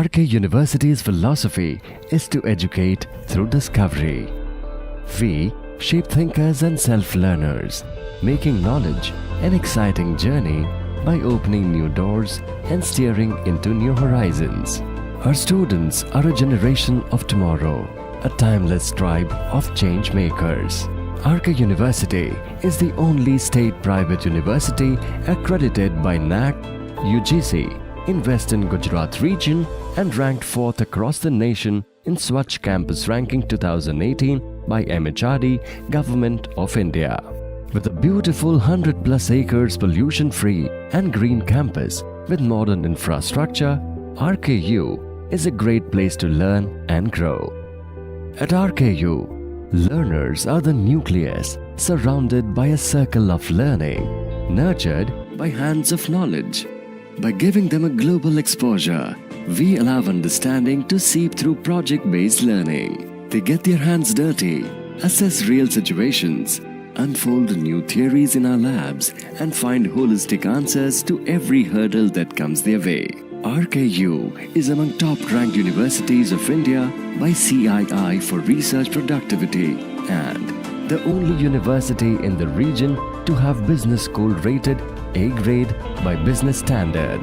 RK University's philosophy is to educate through discovery. We shape thinkers and self-learners, making knowledge an exciting journey by opening new doors and steering into new horizons. Our students are a generation of tomorrow, a timeless tribe of change makers. RK University is the only state private university accredited by NAC, UGC in Western Gujarat region and ranked 4th across the nation in Swachh Campus Ranking 2018 by MHRD, Government of India. With a beautiful 100+ acres pollution-free and green campus with modern infrastructure, RKU is a great place to learn and grow. At RKU, learners are the nucleus surrounded by a circle of learning, nurtured by hands of knowledge. By giving them a global exposure, we allow understanding to seep through project-based learning. They get their hands dirty, assess real situations, unfold new theories in our labs, and find holistic answers to every hurdle that comes their way. RKU is among top-ranked universities of India by CII for research productivity and the only university in the region to have business school rated A grade by Business Standard.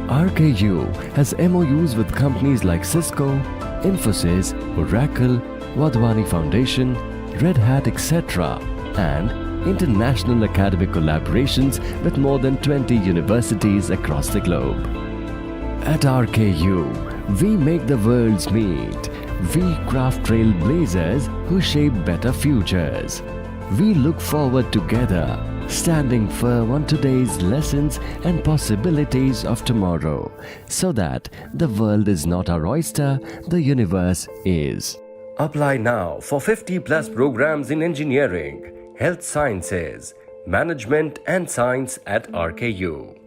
RKU has MOUs with companies like Cisco, Infosys, Oracle, Wadhwani Foundation, Red Hat, etc. and international academic collaborations with more than 20 universities across the globe. At RKU, we make the worlds meet. We craft trailblazers who shape better futures. We look forward together, standing firm on today's lessons and possibilities of tomorrow, so that the world is not our oyster, the universe is. Apply now for 50+ programs in engineering, health sciences, management and science at RKU.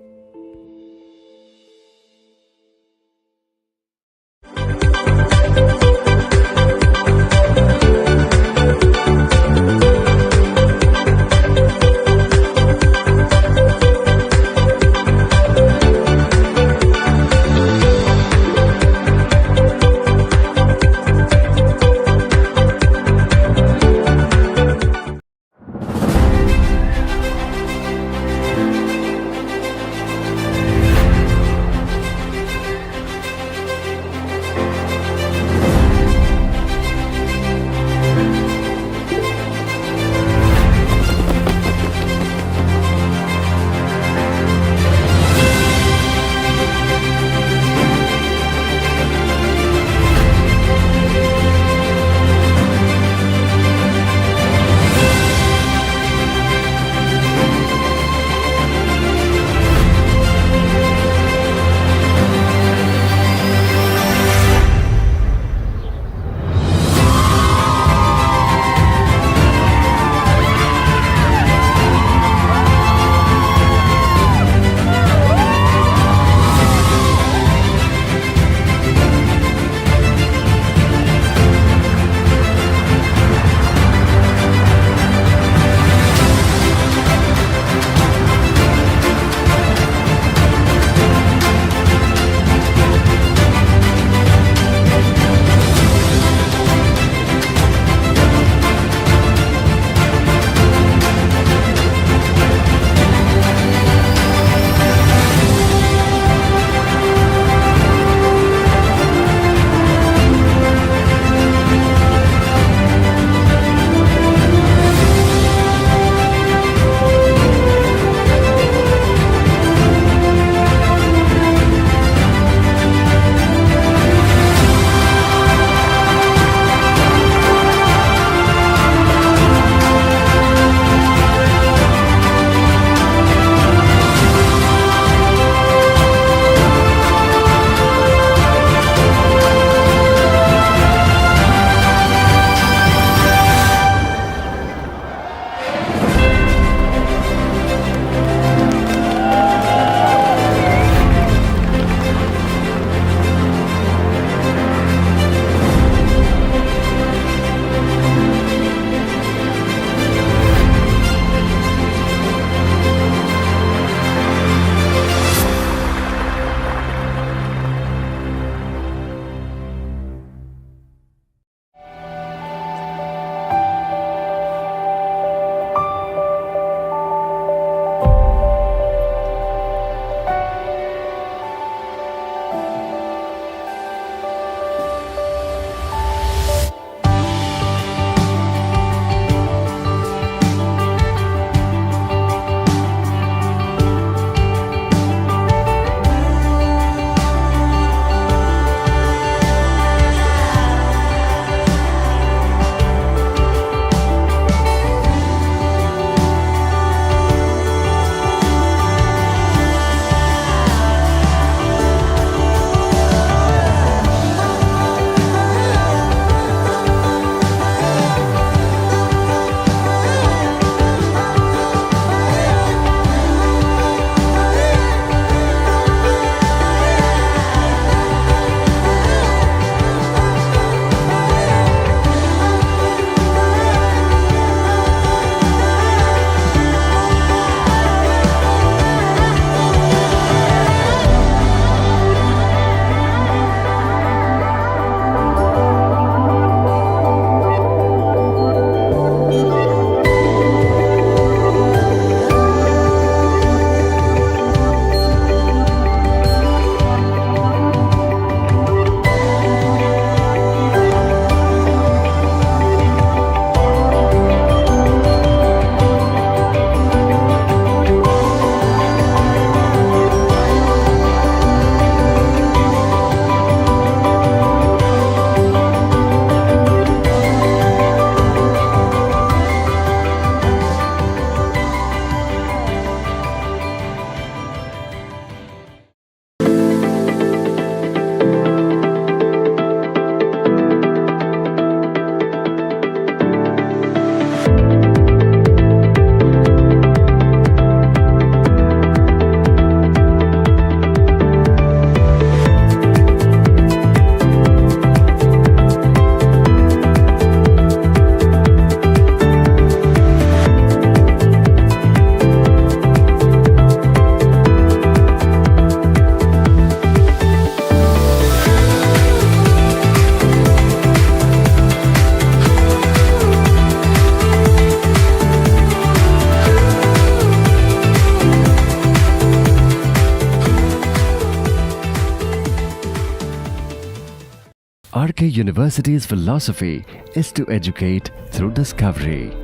RK University's philosophy is to educate through discovery.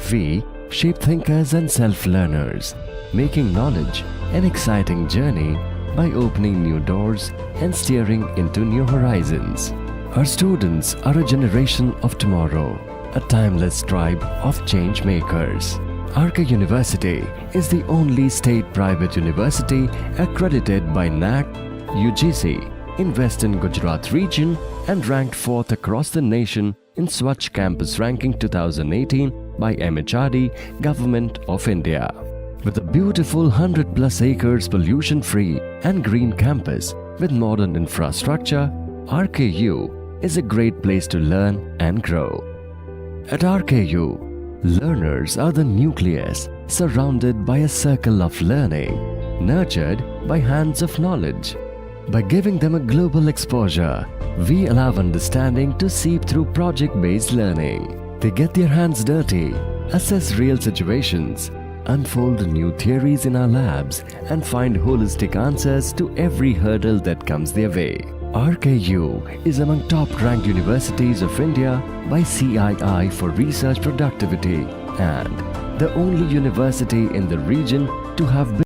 We shape thinkers and self-learners, making knowledge an exciting journey by opening new doors and steering into new horizons. Our students are a generation of tomorrow, a timeless tribe of change makers. RK University is the only state private university accredited by NAC, UGC in Western Gujarat region and ranked 4th across the nation in Swachh Campus Ranking 2018 by MHRD, Government of India. With a beautiful 100 plus acres pollution-free and green campus with modern infrastructure, RKU is a great place to learn and grow. At RKU, learners are the nucleus surrounded by a circle of learning, nurtured by hands of knowledge. By giving them a global exposure, we allow understanding to seep through project-based learning. They get their hands dirty, assess real situations, unfold new theories in our labs, and find holistic answers to every hurdle that comes their way. RKU is among top-ranked universities of India by CII for research productivity and the only university in the region to have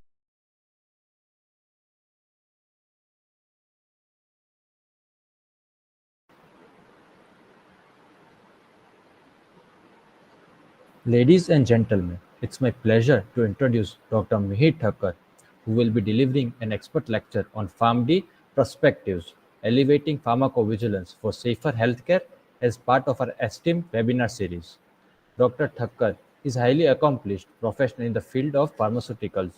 Ladies and gentlemen, it's my pleasure to introduce Dr. Mihir Thakkar, who will be delivering an expert lecture on Pharm D Perspectives, Elevating Pharmacovigilance for Safer Healthcare as part of our esteemed webinar series. Dr. Thakkar is a highly accomplished professional in the field of pharmaceuticals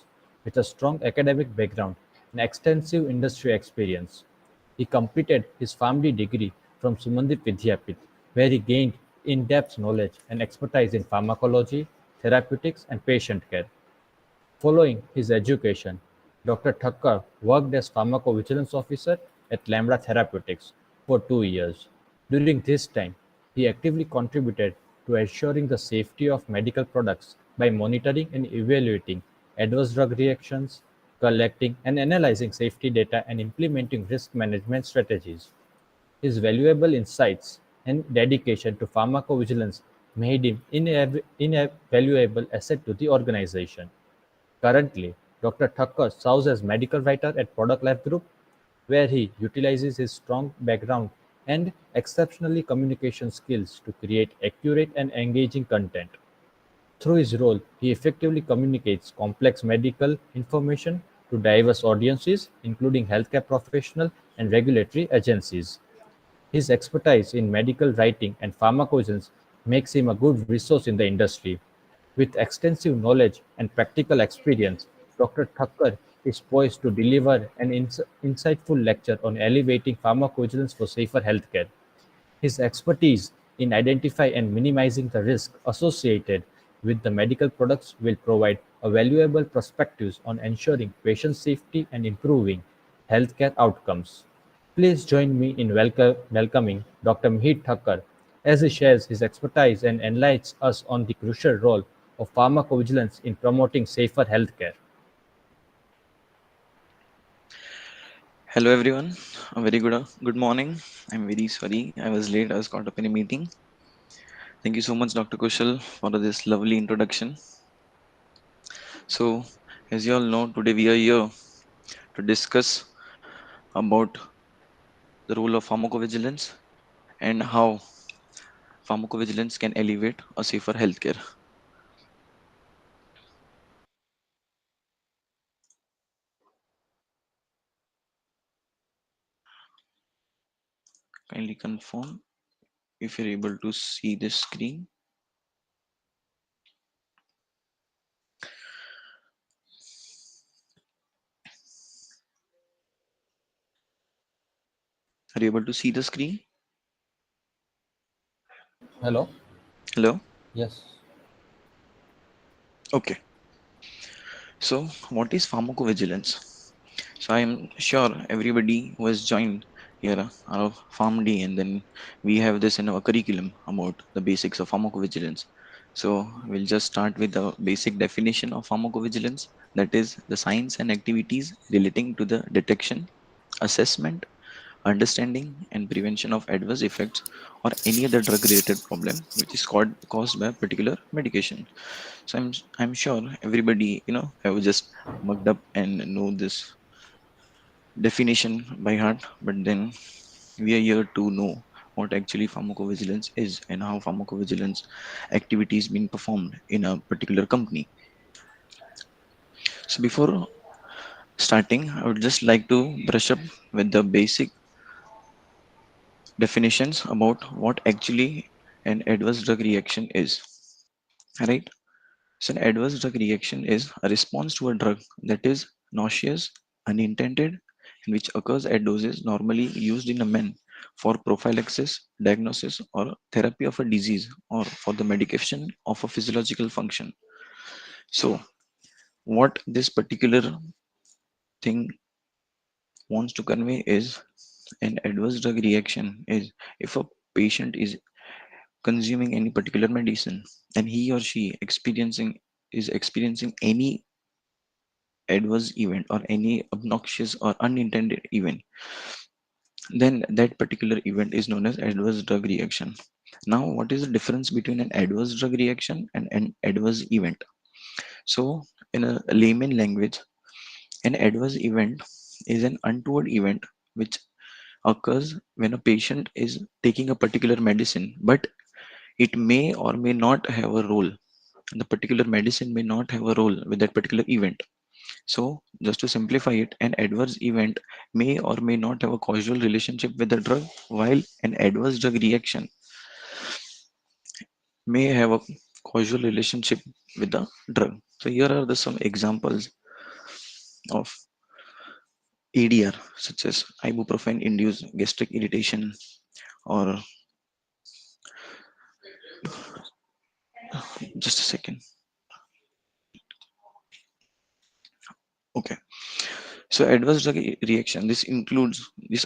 with a strong academic background and extensive industry experience. He completed his PharmD degree from Sumandip Vidyapith, where he gained in-depth knowledge and expertise in pharmacology, therapeutics, and patient care. Following his education, Dr. Thakkar worked as pharmacovigilance officer at Lambda Therapeutics for 2 years. During this time, he actively contributed to ensuring the safety of medical products by monitoring and evaluating adverse drug reactions, collecting and analyzing safety data, and implementing risk management strategies. His valuable insights and dedication to pharmacovigilance made him invaluable asset to the organization. Currently, Doctor Thakkar serves as medical writer at Product Life Group, where he utilizes his strong background and exceptionally communication skills to create accurate and engaging content. Through his role, he effectively communicates complex medical information to diverse audiences, including healthcare professionals and regulatory agencies. His expertise in medical writing and pharmacovigilance makes him a good resource in the industry. With extensive knowledge and practical experience, Dr. Thakkar is poised to deliver an insightful lecture on elevating pharmacovigilance for safer healthcare. His expertise in identifying and minimizing the risk associated with the medical products will provide a valuable perspectives on ensuring patient safety and improving healthcare outcomes. Please join me in welcoming Dr. Mihir Thakkar as he shares his expertise and enlightens us on the crucial role of pharmacovigilance in promoting safer healthcare. Hello everyone, a very good morning. I'm very sorry I was late. I was caught up in a meeting. Thank you so much, Dr. Kushal, for this lovely introduction. So, as you all know, today we are here to discuss about the role of pharmacovigilance and how pharmacovigilance can elevate a safer healthcare. Kindly confirm if you're able to see the screen. Are you able to see the screen? Hello? Hello? Yes. Okay. So, what is pharmacovigilance? So, I am sure everybody who has joined here are of PharmD, and then we have this in our curriculum about the basics of pharmacovigilance. So, we'll just start with the basic definition of pharmacovigilance, that is, the science and activities relating to the detection, assessment, understanding and prevention of adverse effects or any other drug related problem which is caused by a particular medication. So I'm sure everybody have just mugged up and know this definition by heart, but then we are here to know what actually pharmacovigilance is and how pharmacovigilance activities being performed in a particular company. So before starting, I would just like to brush up with the basic definitions about what actually an adverse drug reaction is. Right? So, an adverse drug reaction is a response to a drug that is nauseous, unintended, and which occurs at doses normally used in a man for prophylaxis, diagnosis, or therapy of a disease or for the medication of a physiological function. So, what this particular thing wants to convey is an adverse drug reaction is if a patient is consuming any particular medicine and he or she experiencing any adverse event or any obnoxious or unintended event, then that particular event is known as adverse drug reaction. Now, what is the difference between an adverse drug reaction and an adverse event? So, in a layman language, an adverse event is an untoward event which occurs when a patient is taking a particular medicine, but it may or may not have a role. The particular medicine may not have a role with that particular event. So, just to simplify it, an adverse event may or may not have a causal relationship with the drug, while an adverse drug reaction may have a causal relationship with the drug. So, here are some examples of ADR, such as ibuprofen induced gastric irritation, or just a second. Okay. So, adverse drug reaction, this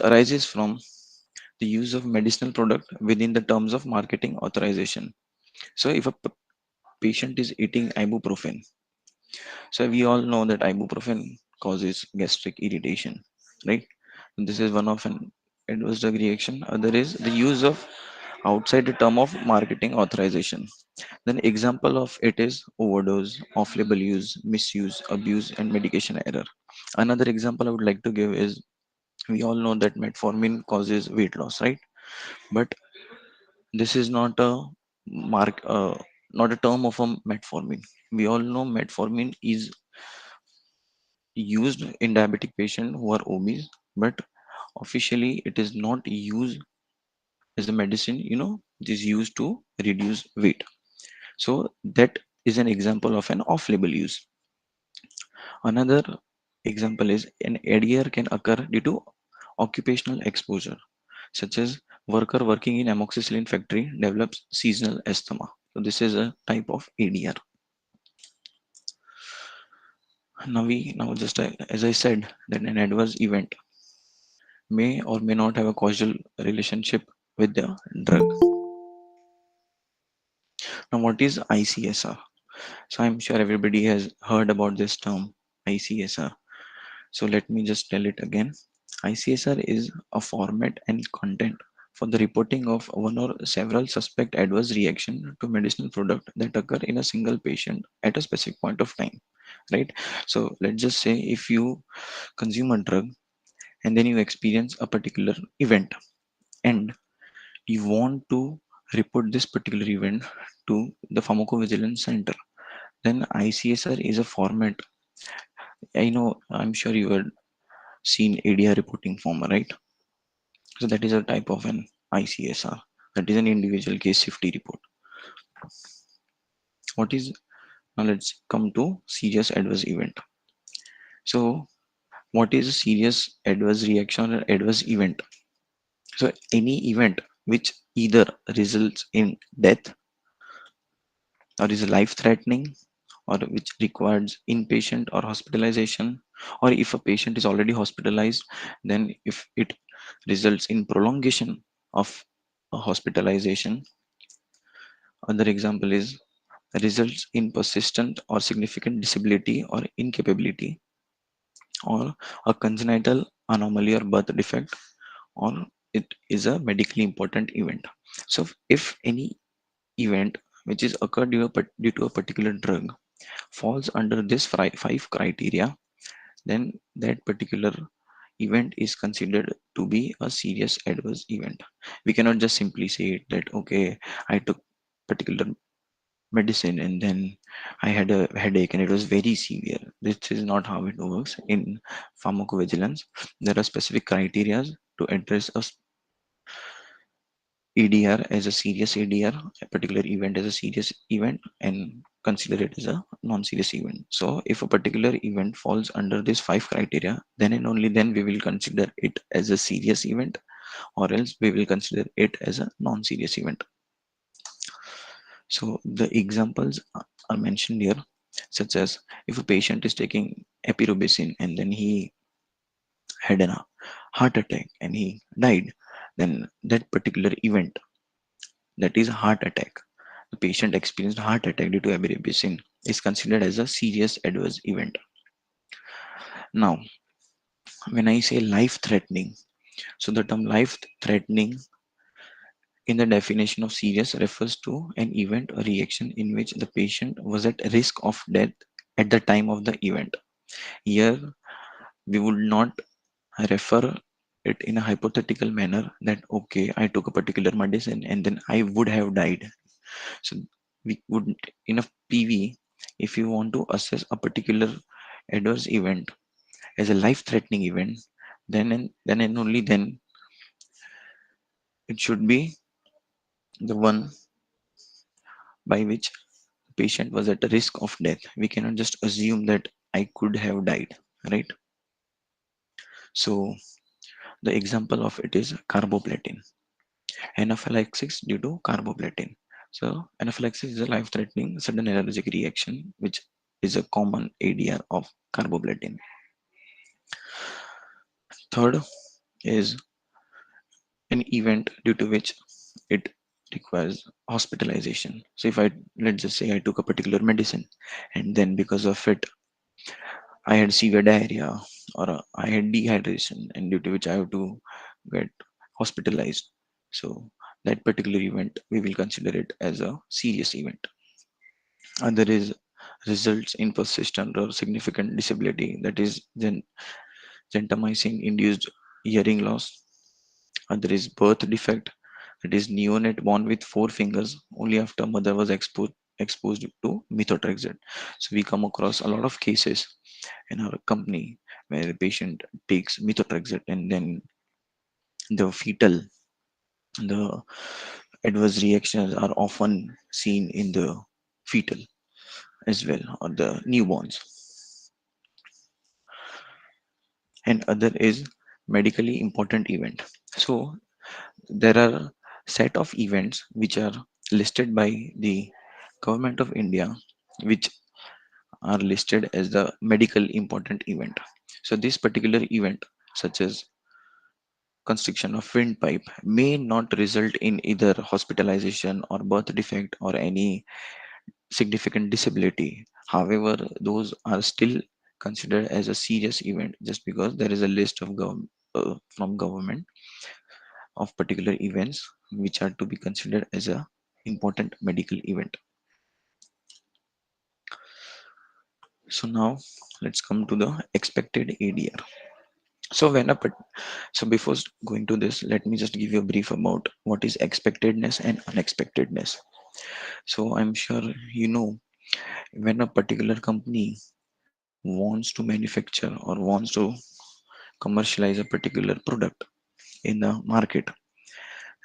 arises from the use of medicinal product within the terms of marketing authorization. So, if a patient is eating ibuprofen, so we all know that ibuprofen causes gastric irritation, right? This is one of an adverse drug reaction. Other is the use of outside the term of marketing authorization. Then example of it is overdose, off-label use, misuse, abuse, and medication error. Another example I would like to give is we all know that metformin causes weight loss, right? But this is not a mark, not a term of a metformin. We all know metformin is used in diabetic patients who are obese, but officially it is not used as a medicine. It is used to reduce weight. So that is an example of an off-label use. Another example is an ADR can occur due to occupational exposure, such as worker working in amoxicillin factory develops seasonal asthma. So this is a type of ADR. Now just as I said that an adverse event may or may not have a causal relationship with the drug. Now, what is ICSR? So, I'm sure everybody has heard about this term ICSR. So, let me just tell it again. ICSR is a format and content for the reporting of one or several suspect adverse reaction to medicinal product that occur in a single patient at a specific point of time, right? So, let's just say if you consume a drug and then you experience a particular event and you want to report this particular event to the pharmacovigilance center, then ICSR is a format. I'm sure you had seen ADR reporting form, right? So that is a type of an ICSR, that is an individual case safety report. What is Now let's come to serious adverse event. So what is a serious adverse reaction or adverse event? So any event which either results in death or is life threatening or which requires inpatient or hospitalization, or if a patient is already hospitalized, then if it results in prolongation of a hospitalization. Other example is results in persistent or significant disability or incapability, or a congenital anomaly or birth defect, or it is a medically important event. So if any event which is occurred due to a particular drug falls under this five criteria, then that particular event is considered to be a serious adverse event. We cannot just simply say that okay, I took particular medicine and then I had a headache and it was very severe. This is not how it works in pharmacovigilance. There are specific criteria to address a EDR as a serious EDR, a particular event as a serious event, and consider it as a non-serious event. So, if a particular event falls under these five criteria, then and only then we will consider it as a serious event, or else we will consider it as a non-serious event. So, the examples are mentioned here, such as if a patient is taking epirubicin and then he had a heart attack and he died, then that particular event, that is heart attack, the patient experienced heart attack due to epirubicin, is considered as a serious adverse event. Now, when I say life threatening, so the term life threatening in the definition of serious refers to an event or reaction in which the patient was at risk of death at the time of the event. Here, we would not refer it in a hypothetical manner that okay, I took a particular medicine and then I would have died. So we would in a PV, if you want to assess a particular adverse event as a life-threatening event, then and only then it should be the one by which the patient was at the risk of death. We cannot just assume that I could have died, right? So the example of it is carboplatin, anaphylaxis due to carboplatin. So anaphylaxis is a life-threatening sudden allergic reaction which is a common ADR of carboplatin. Third is an event due to which it requires hospitalization. So if I, let's just say I took a particular medicine and then because of it I had severe diarrhea or I had dehydration and due to which I have to get hospitalized. So that particular event we will consider it as a serious event. Other is results in persistent or significant disability, that is then gentamicin induced hearing loss. Other is birth defect, that is neonate born with four fingers only after mother was exposed to methotrexate. So we come across a lot of cases in our company where the patient takes methotrexate and then the fetal, the adverse reactions are often seen in the fetal as well or the newborns. And other is medically important event. So there are set of events which are listed by the government of India which are listed as the medical important event. So this particular event such as constriction of windpipe may not result in either hospitalization or birth defect or any significant disability. However, those are still considered as a serious event just because there is a list of from government of particular events which are to be considered as a important medical event. So now let's come to the expected ADR. So so before going to this, let me just give you a brief about what is expectedness and unexpectedness. So I'm sure you know when a particular company wants to manufacture or wants to commercialize a particular product in the market,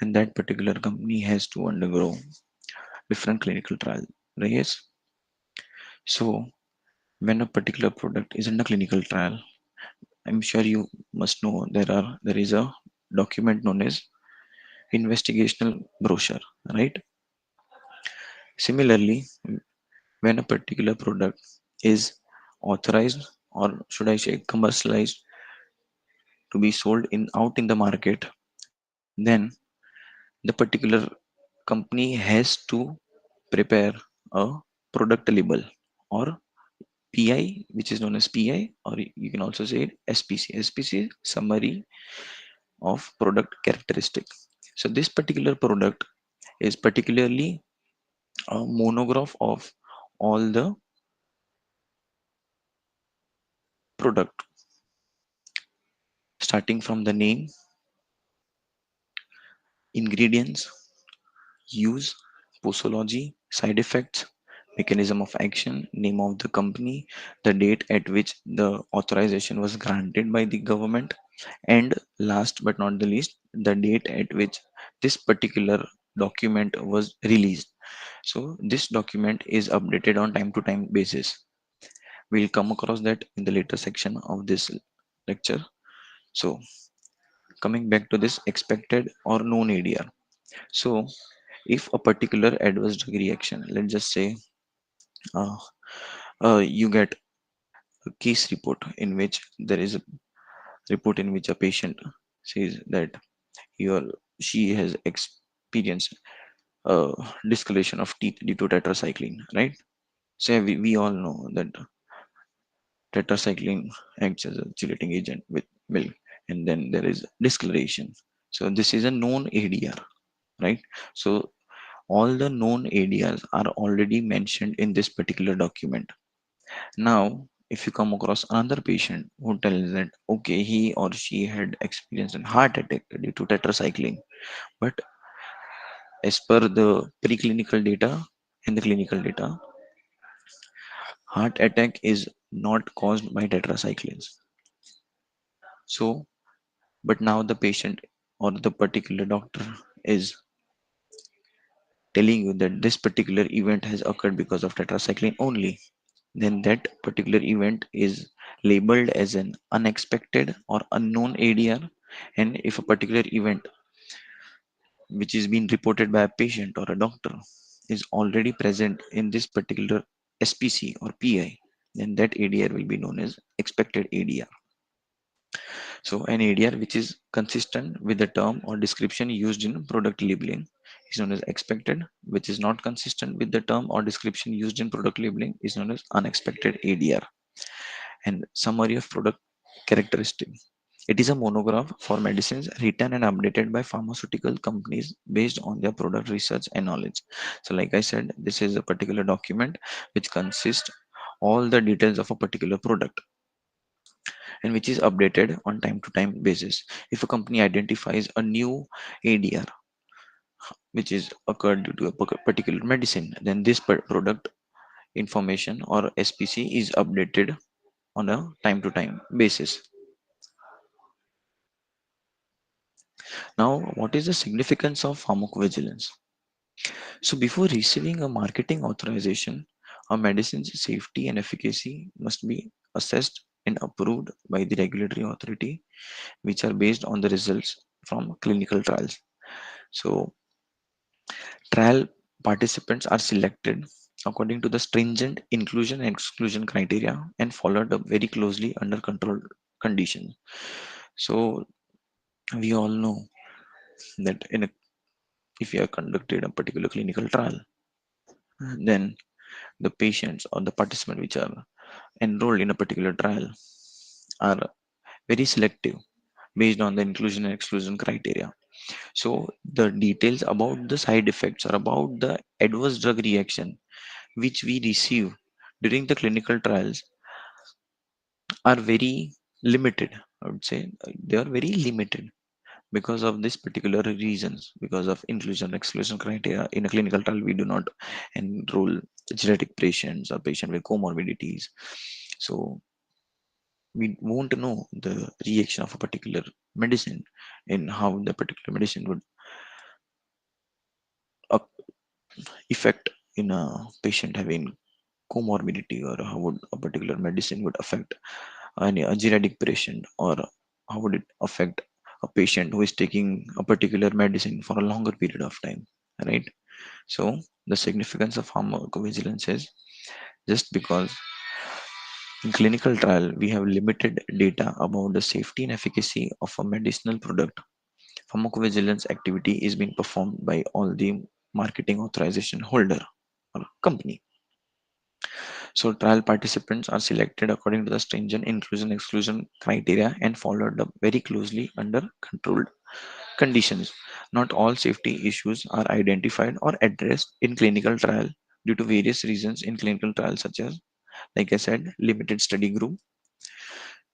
and that particular company has to undergo different clinical trials. Yes. So when a particular product is in a clinical trial, I'm sure you must know there is a document known as investigational brochure, right? Similarly, when a particular product is authorized or should I say commercialized to be sold in out in the market, then the particular company has to prepare a product label or PI, which is known as PI, or you can also say it SPC. SPC summary of product characteristic. So this particular product is particularly a monograph of all the product, starting from the name, ingredients, use, posology, side effects, mechanism of action, name of the company, the date at which the authorization was granted by the government, and last but not the least, the date at which this particular document was released. So this document is updated on time to time basis. We'll come across that in the later section of this lecture. So coming back to this expected or known ADR. So if a particular adverse drug reaction, let's just say uh, you get a case report in which there is a report in which a patient says that he or she has experienced uh, discoloration of teeth due to tetracycline, right? So we all know that tetracycline acts as a chelating agent with milk, and then there is discoloration. So this is a known ADR, right? So all the known ADRs are already mentioned in this particular document. Now, if you come across another patient who tells that okay, he or she had experienced a heart attack due to tetracycline, but as per the preclinical data and the clinical data, heart attack is not caused by tetracyclines. So, but now the patient or the particular doctor is telling you that this particular event has occurred because of tetracycline only, then that particular event is labeled as an unexpected or unknown ADR. And if a particular event which is being reported by a patient or a doctor is already present in this particular SPC or PI, then that ADR will be known as expected ADR. So an ADR which is consistent with the term or description used in product labeling is known as expected, which is not consistent with the term or description used in product labeling is known as unexpected ADR. And summary of product characteristic. It is a monograph for medicines written and updated by pharmaceutical companies based on their product research and knowledge. So like I said, this is a particular document which consists all the details of a particular product and which is updated on time to time basis. If a company identifies a new ADR which is occurred due to a particular medicine, then this product information or SPC is updated on a time to time basis. Now, what is the significance of pharmacovigilance? So, before receiving a marketing authorization, a medicine's safety and efficacy must be assessed and approved by the regulatory authority, which are based on the results from clinical trials. So, trial participants are selected according to the stringent inclusion and exclusion criteria and followed up very closely under controlled conditions. So, we all know that if you have conducted a particular clinical trial, then the patients or the participant which are enrolled in a particular trial are very selective based on the inclusion and exclusion criteria. So the details about the side effects or about the adverse drug reaction which we receive during the clinical trials are very limited. I would say they are very limited because of this particular reasons, because of inclusion exclusion criteria. In a clinical trial we do not enroll genetic patients or patient with comorbidities, so we won't know the reaction of a particular medicine and how the particular medicine would up- affect in a patient having comorbidity, or how would a particular medicine would affect a genetic patient, or how would it affect a patient who is taking a particular medicine for a longer period of time, right? So the significance of pharmacovigilance is just because in clinical trial we have limited data about the safety and efficacy of a medicinal product. Pharmacovigilance activity is being performed by all the marketing authorization holder or company. So trial participants are selected according to the stringent inclusion exclusion criteria and followed up very closely under controlled conditions. Not all safety issues are identified or addressed in clinical trial due to various reasons in clinical trials, such as, like I said, limited study group,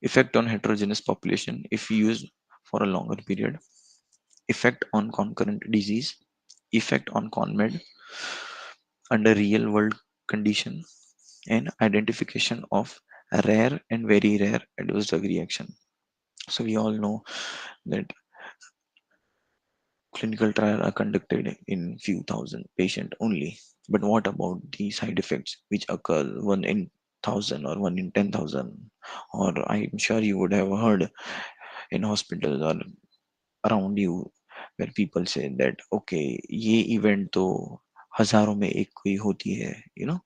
effect on heterogeneous population if used for a longer period, effect on concurrent disease, effect on conmed under real world condition, and identification of rare and very rare adverse drug reaction. So we all know that clinical trials are conducted in few thousand patient only. But what about the side effects which occur one in thousand or one in 10,000? Or I'm sure you would have heard in hospitals or around you where people say that okay ये event तो हजारों में एक कोई होती है, you know.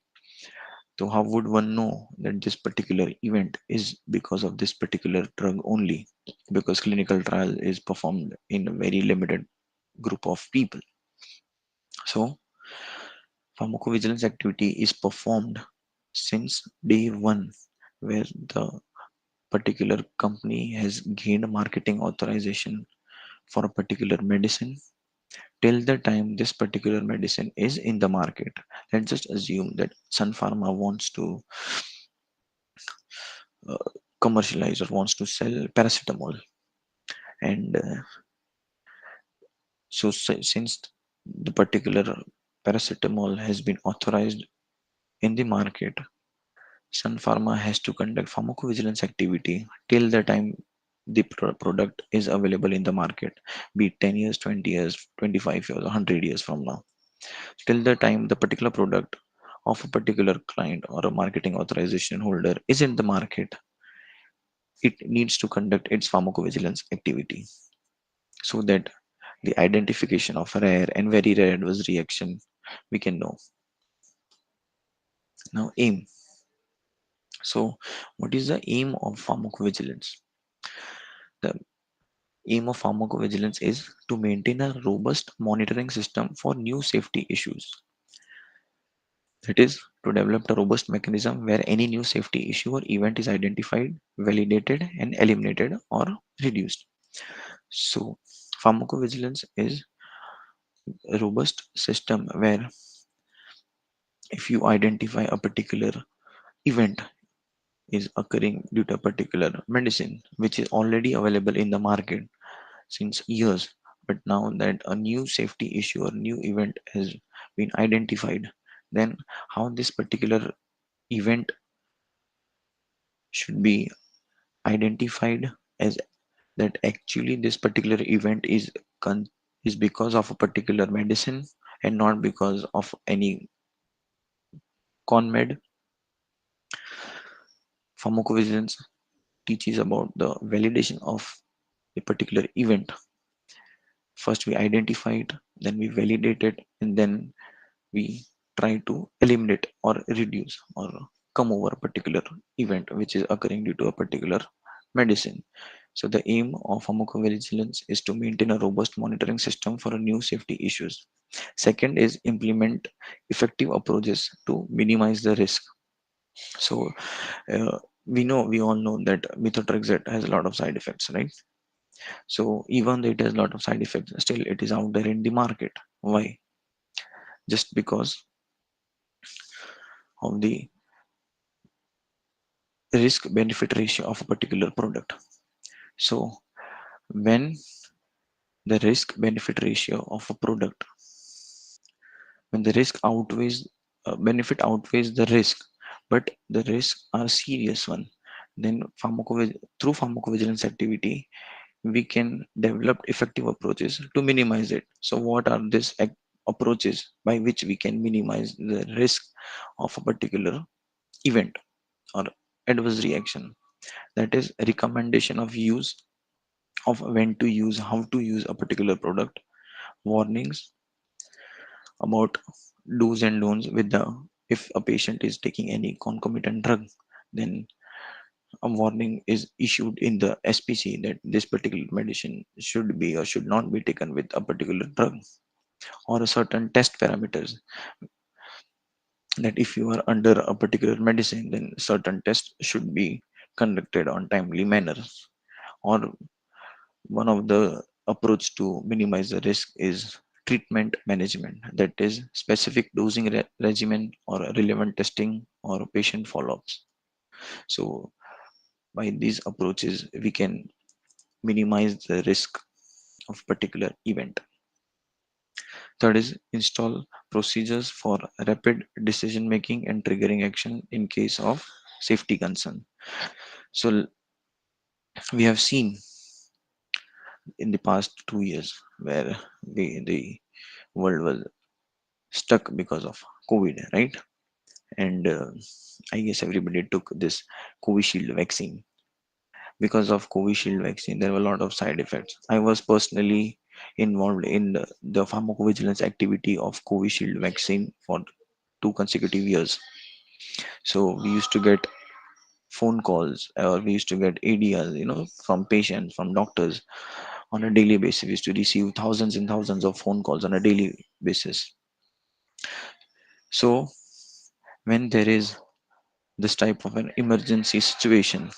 So how would one know that this particular event is because of this particular drug only? Because clinical trial is performed in a very limited group of people. So pharmacovigilance activity is performed since day one, where the particular company has gained marketing authorization for a particular medicine till the time this particular medicine is in the market. Let's just assume that Sun Pharma wants to uh, commercialize or wants to sell paracetamol, and since the particular paracetamol has been authorized in the market, Sun Pharma has to conduct pharmacovigilance activity till the time the product is available in the market, be it 10 years, 20 years, 25 years, 100 years from now. Till the time the particular product of a particular client or a marketing authorization holder is in the market, it needs to conduct its pharmacovigilance activity so that the identification of rare and very rare adverse reaction we can know. Now, aim. So, what is the aim of pharmacovigilance? The aim of pharmacovigilance is to maintain a robust monitoring system for new safety issues. That is, to develop a robust mechanism where any new safety issue or event is identified, validated, and eliminated or reduced. So, pharmacovigilance is a robust system where if you identify a particular event is occurring due to a particular medicine which is already available in the market since years, but now that a new safety issue or new event has been identified, then how this particular event should be identified as that actually this particular event is because of a particular medicine and not because of any conmed. Pharmacovigilance teaches about the validation of a particular event. First we identify it, then we validate it, and then we try to eliminate or reduce or come over a particular event which is occurring due to a particular medicine. So the aim of pharmacovigilance is to maintain a robust monitoring system for a new safety issues. Second is implement effective approaches to minimize the risk. So we all know that methotrexate has a lot of side effects, right? So even though it has a lot of side effects, still it is out there in the market. Why? Just because of the risk benefit ratio of a particular product. So when the risk benefit ratio of a product, when the risk outweighs benefit outweighs the risk, but the risks are serious one, then through pharmacovigilance activity we can develop effective approaches to minimize it. So what are these approaches by which we can minimize the risk of a particular event or adverse reaction? That is recommendation of use, of when to use, how to use a particular product, warnings about do's and don'ts with the, if a patient is taking any concomitant drug, then a warning is issued in the SPC that this particular medicine should be or should not be taken with a particular drug, or a certain test parameters that if you are under a particular medicine, then certain tests should be conducted on timely manner. Or one of the approach to minimize the risk is treatment management, that is specific dosing regimen or relevant testing or patient follow-ups. So by these approaches we can minimize the risk of particular event. Third is install procedures for rapid decision making and triggering action in case of safety concern. So we have seen in the past 2 years where the world was stuck because of COVID, right? And I guess everybody took this Covishield vaccine. Because of Covishield vaccine, there were a lot of side effects. I was personally involved in the pharmacovigilance activity of Covishield vaccine for 2 consecutive years. So we used to get phone calls, or we used to get ADRs, from patients, from doctors on a daily basis. We used to receive thousands and thousands of phone calls on a daily basis. So when there is this type of an emergency situation,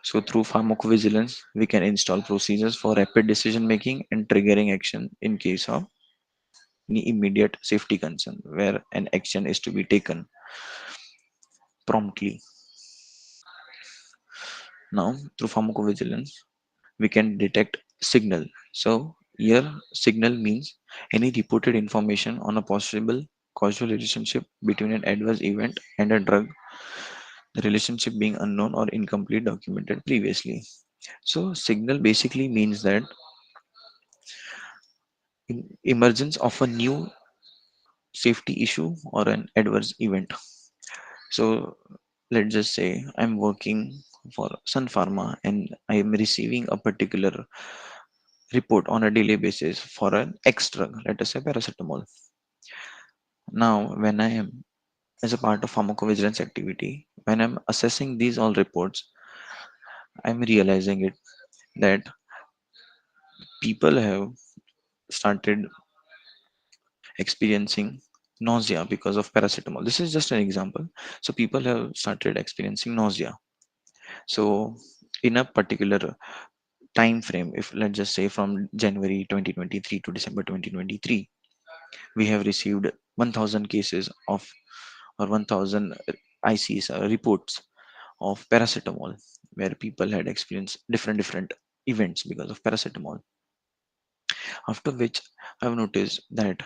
so through pharmacovigilance, we can install procedures for rapid decision making and triggering action in case of any immediate safety concern where an action is to be taken promptly. Now, through pharmacovigilance, we can detect signal. So here signal means any reported information on a possible causal relationship between an adverse event and a drug, the relationship being unknown or incomplete documented previously. So signal basically means that emergence of a new safety issue or an adverse event. So let's just say I'm working for Sun Pharma and I am receiving a particular report on a daily basis for an X drug, let us say paracetamol. Now, when I am as a part of pharmacovigilance activity, when I'm assessing these all reports, I'm realizing it that people have started experiencing nausea because of paracetamol. This is just an example. So people have started experiencing nausea. So in a particular time frame, if let's just say from January 2023 to December 2023, we have received 1000 cases of, or 1000 ICs reports of paracetamol, where people had experienced different events because of paracetamol. After which I've noticed that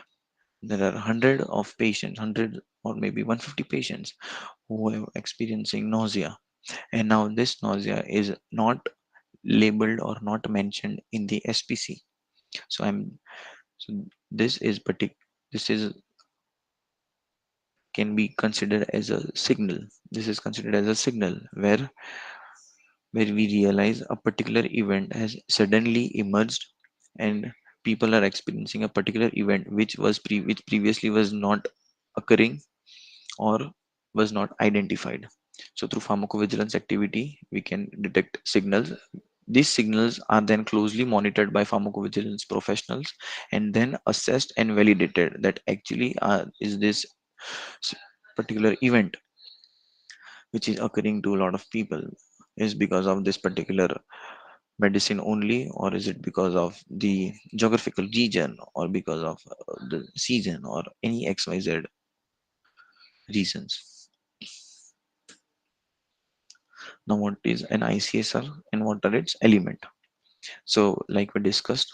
there are 100 of patients, 100 or maybe 150 patients who are experiencing nausea, and now this nausea is not labeled or not mentioned in the SPC. So so this is this is can be considered as a signal. This is considered as a signal where we realize a particular event has suddenly emerged, and people are experiencing a particular event which previously was not occurring or was not identified. So through pharmacovigilance activity, we can detect signals. These signals are then closely monitored by pharmacovigilance professionals and then assessed and validated that actually is this s- particular event which is occurring to a lot of people is because of this particular medicine only, or is it because of the geographical region, or because of the season, or any XYZ reasons. Now, what is an ICSR and what are its element? So, like we discussed,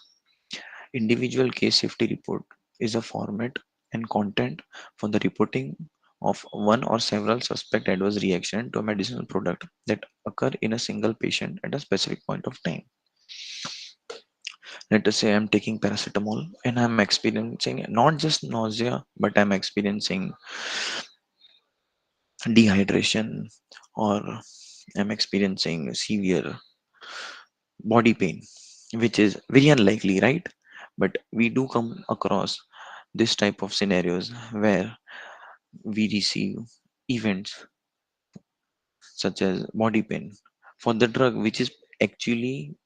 individual case safety report is a format and content for the reporting of one or several suspect adverse reaction to a medicinal product that occur in a single patient at a specific point of time. Let us say I'm taking paracetamol and I'm experiencing not just nausea, but I'm experiencing dehydration, or I'm experiencing severe body pain, which is very unlikely, right? But we do come across this type of scenarios where we receive events such as body pain for the drug which is actually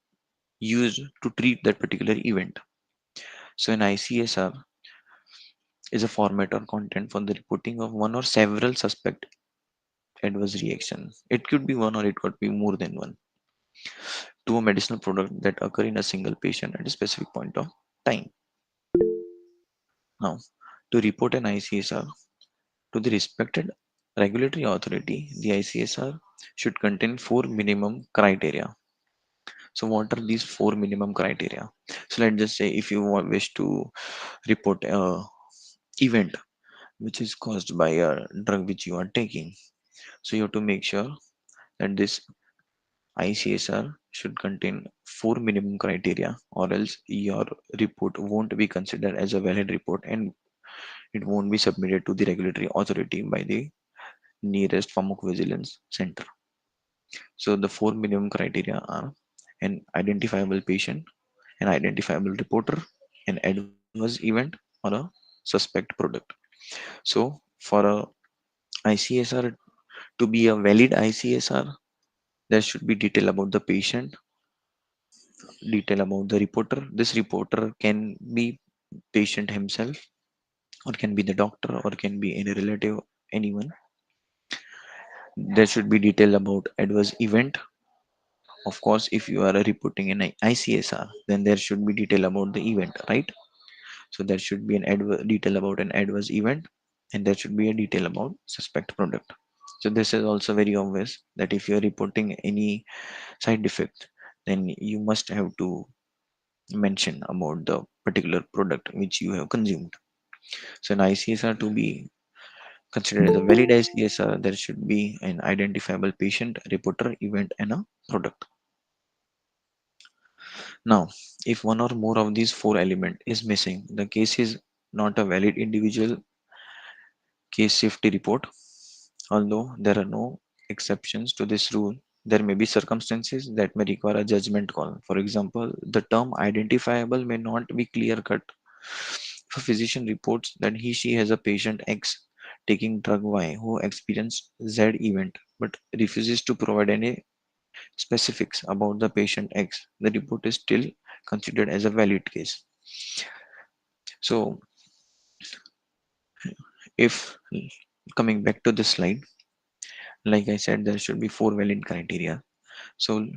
used to treat that particular event. So in ICSR, is a format or content for the reporting of one or several suspect adverse reaction. It could be one or it could be more than one to a medicinal product that occur in a single patient at a specific point of time. Now, to report an ICSR to the respected regulatory authority, the ICSR should contain four minimum criteria. So, what are these four minimum criteria? So, let's just say if you wish to report a event which is caused by a drug which you are taking, so you have to make sure that this ICSR should contain four minimum criteria, or else your report won't be considered as a valid report and it won't be submitted to the regulatory authority by the nearest pharmacovigilance center. So the four minimum criteria are an identifiable patient, an identifiable reporter, an adverse event, or a suspect product. So for a ICSR to be a valid ICSR, there should be detail about the patient, detail about the reporter. This reporter can be patient himself, or can be the doctor, or can be any relative, anyone. There should be detail about adverse event. Of course, if you are reporting an ICSR, then there should be detail about the event, right? So there should be an detail about an adverse event, and there should be a detail about suspect product. So this is also very obvious that if you are reporting any side effect, then you must have to mention about the particular product which you have consumed. So an ICSR to be considered as a valid ICSR, there should be an identifiable patient, reporter, event, and a product. Now, if one or more of these four elements is missing, the case is not a valid individual case safety report. Although there are no exceptions to this rule, there may be circumstances that may require a judgment call. For example, the term identifiable may not be clear cut. If a physician reports that he she has a patient X taking drug Y who experienced Z event but refuses to provide any specifics about the patient X, the report is still considered as a valid case. So, if coming back to this slide, like I said, there should be four valid criteria. So,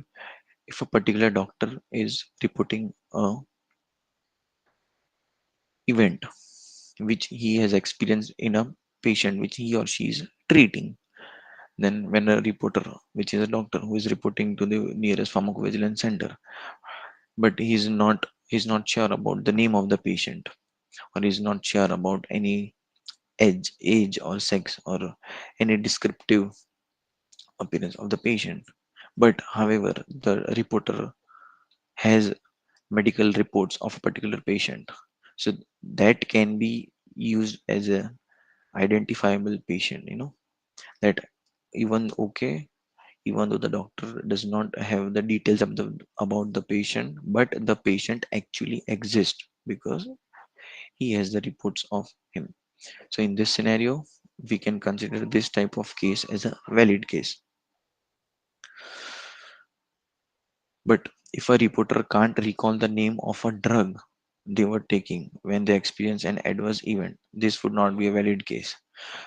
if a particular doctor is reporting a event which he has experienced in a patient which he or she is treating, then when a reporter, which is a doctor who is reporting to the nearest pharmacovigilance center, but he's not sure about the name of the patient, or he's not sure about any age or sex or any descriptive appearance of the patient, but however the reporter has medical reports of a particular patient, so that can be used as a identifiable patient, that even okay, even though the doctor does not have the details of about the patient, but the patient actually exists because he has the reports of him. So in this scenario, we can consider this type of case as a valid case. But if a reporter can't recall the name of a drug they were taking when they experience an adverse event, this would not be a valid case.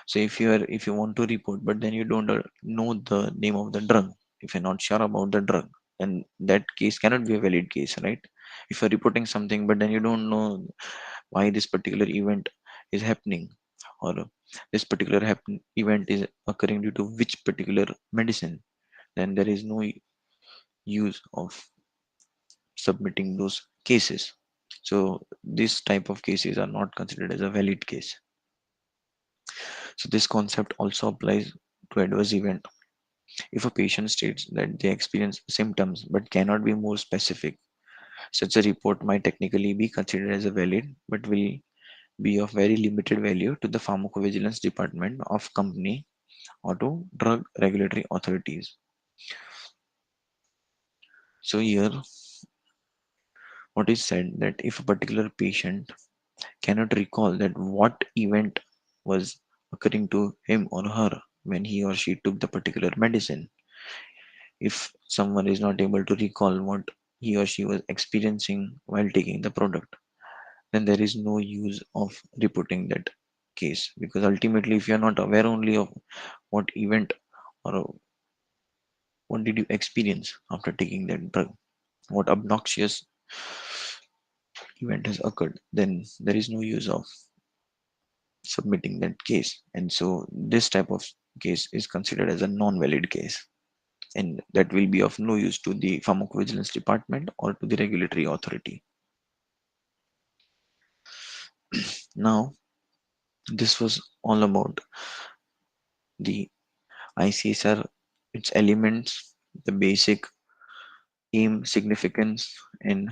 So if you want to report, but then you don't know the name of the drug, if you're not sure about the drug, then that case cannot be a valid case, right? If you're reporting something, but then you don't know why this particular event is happening, or this particular event is occurring due to which particular medicine, then there is no use of submitting those cases. So this type of cases are not considered as a valid case. So this concept also applies to adverse event. If a patient states that they experience symptoms but cannot be more specific, such a report might technically be considered as a valid but will be of very limited value to the pharmacovigilance department of company or to drug regulatory authorities. So here what is said that if a particular patient cannot recall that what event was occurring to him or her when he or she took the particular medicine, if someone is not able to recall what he or she was experiencing while taking the product, then there is no use of reporting that case, because ultimately if you are not aware only of what event or what did you experience after taking that drug, what obnoxious event has occurred, then there is no use of submitting that case. And so this type of case is considered as a non-valid case, and that will be of no use to the pharmacovigilance department or to the regulatory authority. Now, this was all about the ICSR, its elements, the basic aim, significance, and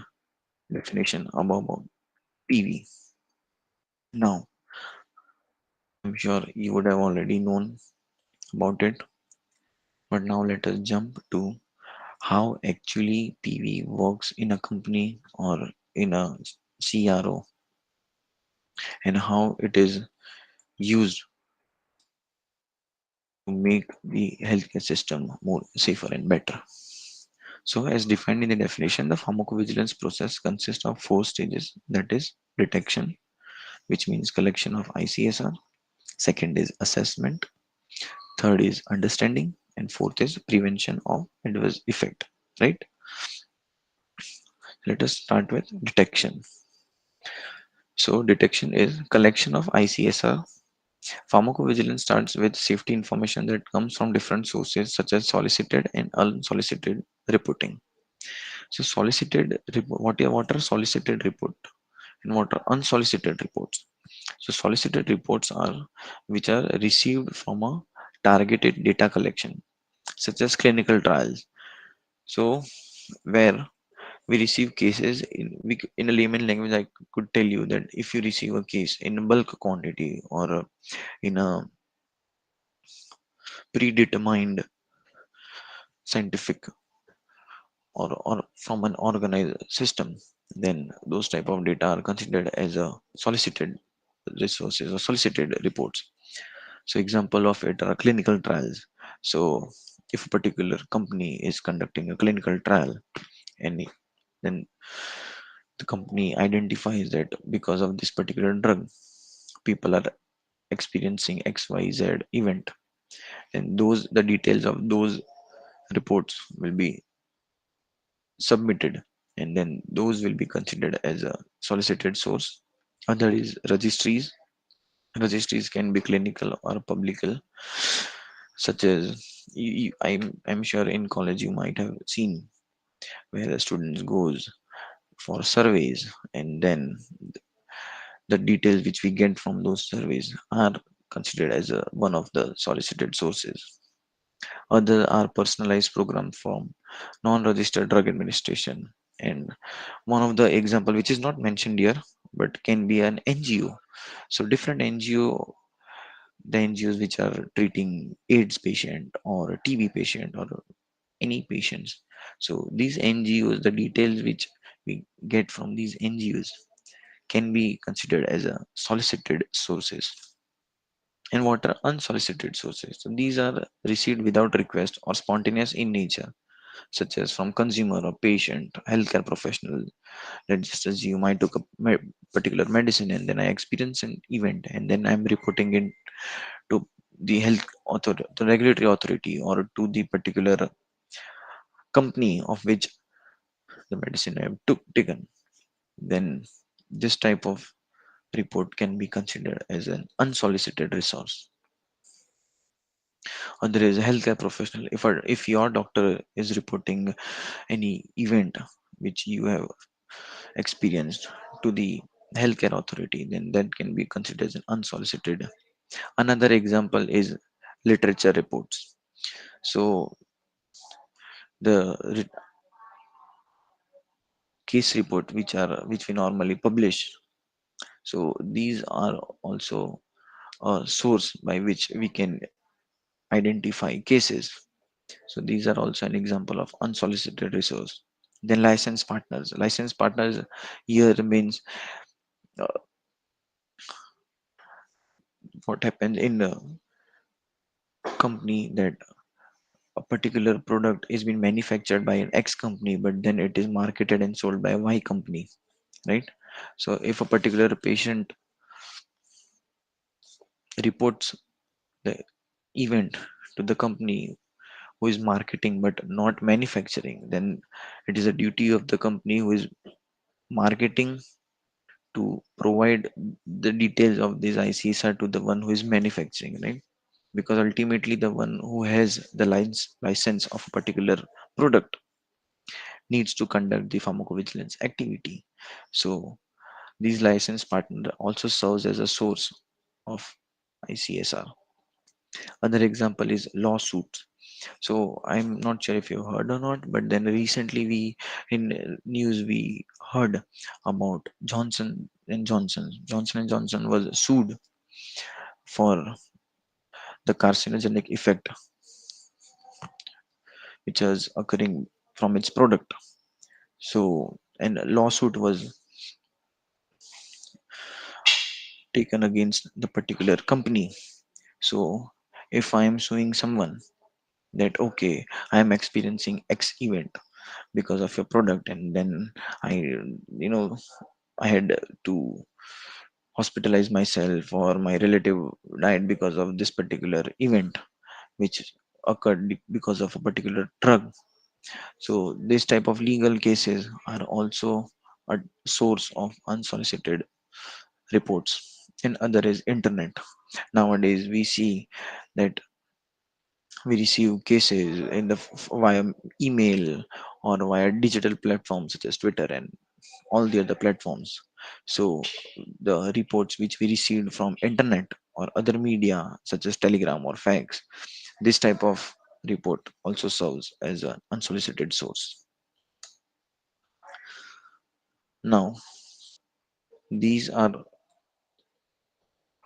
definition about PV. Now, I'm sure you would have already known about it, but now let us jump to how actually PV works in a company or in a CRO, and how it is used to make the healthcare system more safer and better. So, as defined in the definition, the pharmacovigilance process consists of four stages, that is, detection, which means collection of ICSR, second is assessment, third is understanding, and fourth is prevention of adverse effect. Right? Let us start with detection. So, detection is collection of ICSR. Pharmacovigilance starts with safety information that comes from different sources such as solicited and unsolicited reporting. So what are solicited report and what are unsolicited reports? So solicited reports are which are received from a targeted data collection such as clinical trials. So where we receive cases in a layman language, I could tell you that if you receive a case in bulk quantity or in a predetermined scientific or from an organized system, then those type of data are considered as a solicited resources or solicited reports. So example of it are clinical trials. So if a particular company is conducting a clinical trial, and then the company identifies that because of this particular drug people are experiencing xyz event, and those the details of those reports will be submitted, and then those will be considered as a solicited source. Other is registries. Registries can be clinical or publical, such as I'm sure in college you might have seen where the students goes for surveys, and then the details which we get from those surveys are considered as one of the solicited sources. Other are personalized programs from non-registered drug administration, and one of the example which is not mentioned here but can be an NGO. So different NGO, the NGOs which are treating AIDS patient or a TB patient or any patients. So these NGOs, the details which we get from these NGOs can be considered as a solicited sources. And what are unsolicited sources? So these are received without request or spontaneous in nature, such as from consumer or patient, healthcare professional. Let's just assume I took a particular medicine and then I experienced an event, and then I'm reporting it to the health authority, the regulatory authority, or to the particular company of which the medicine I have taken. Then this type of report can be considered as an unsolicited resource. Or there is a healthcare professional. If your doctor is reporting any event which you have experienced to the healthcare authority, then that can be considered as an unsolicited. Another example is literature reports. So the case report which we normally publish. So these are also a source by which we can identify cases. So these are also an example of unsolicited resource. Then license partners. License partners here means uh, what happens in a company that a particular product is being manufactured by an X company, but then it is marketed and sold by a Y company, right? So if a particular patient reports the event to the company who is marketing but not manufacturing, then it is a duty of the company who is marketing to provide the details of these ICSR to the one who is manufacturing, right? Because ultimately the one who has the license of a particular product needs to conduct the pharmacovigilance activity. So these license partner also serves as a source of ICSR. Other example is lawsuits. So I'm not sure if you heard or not, but then recently we in news we heard about Johnson and Johnson was sued for the carcinogenic effect which was occurring from its product. So and a lawsuit was taken against the particular company. So if I am suing someone that okay, I am experiencing X event because of your product, and then I, you know, I had to hospitalize myself or my relative died because of this particular event which occurred because of a particular drug. So this type of legal cases are also a source of unsolicited reports. And other is internet. Nowadays we see that we receive cases in the via email or via digital platforms such as Twitter and all the other platforms. So the reports which we received from internet or other media such as Telegram or fax, this type of report also serves as an unsolicited source. Now, these are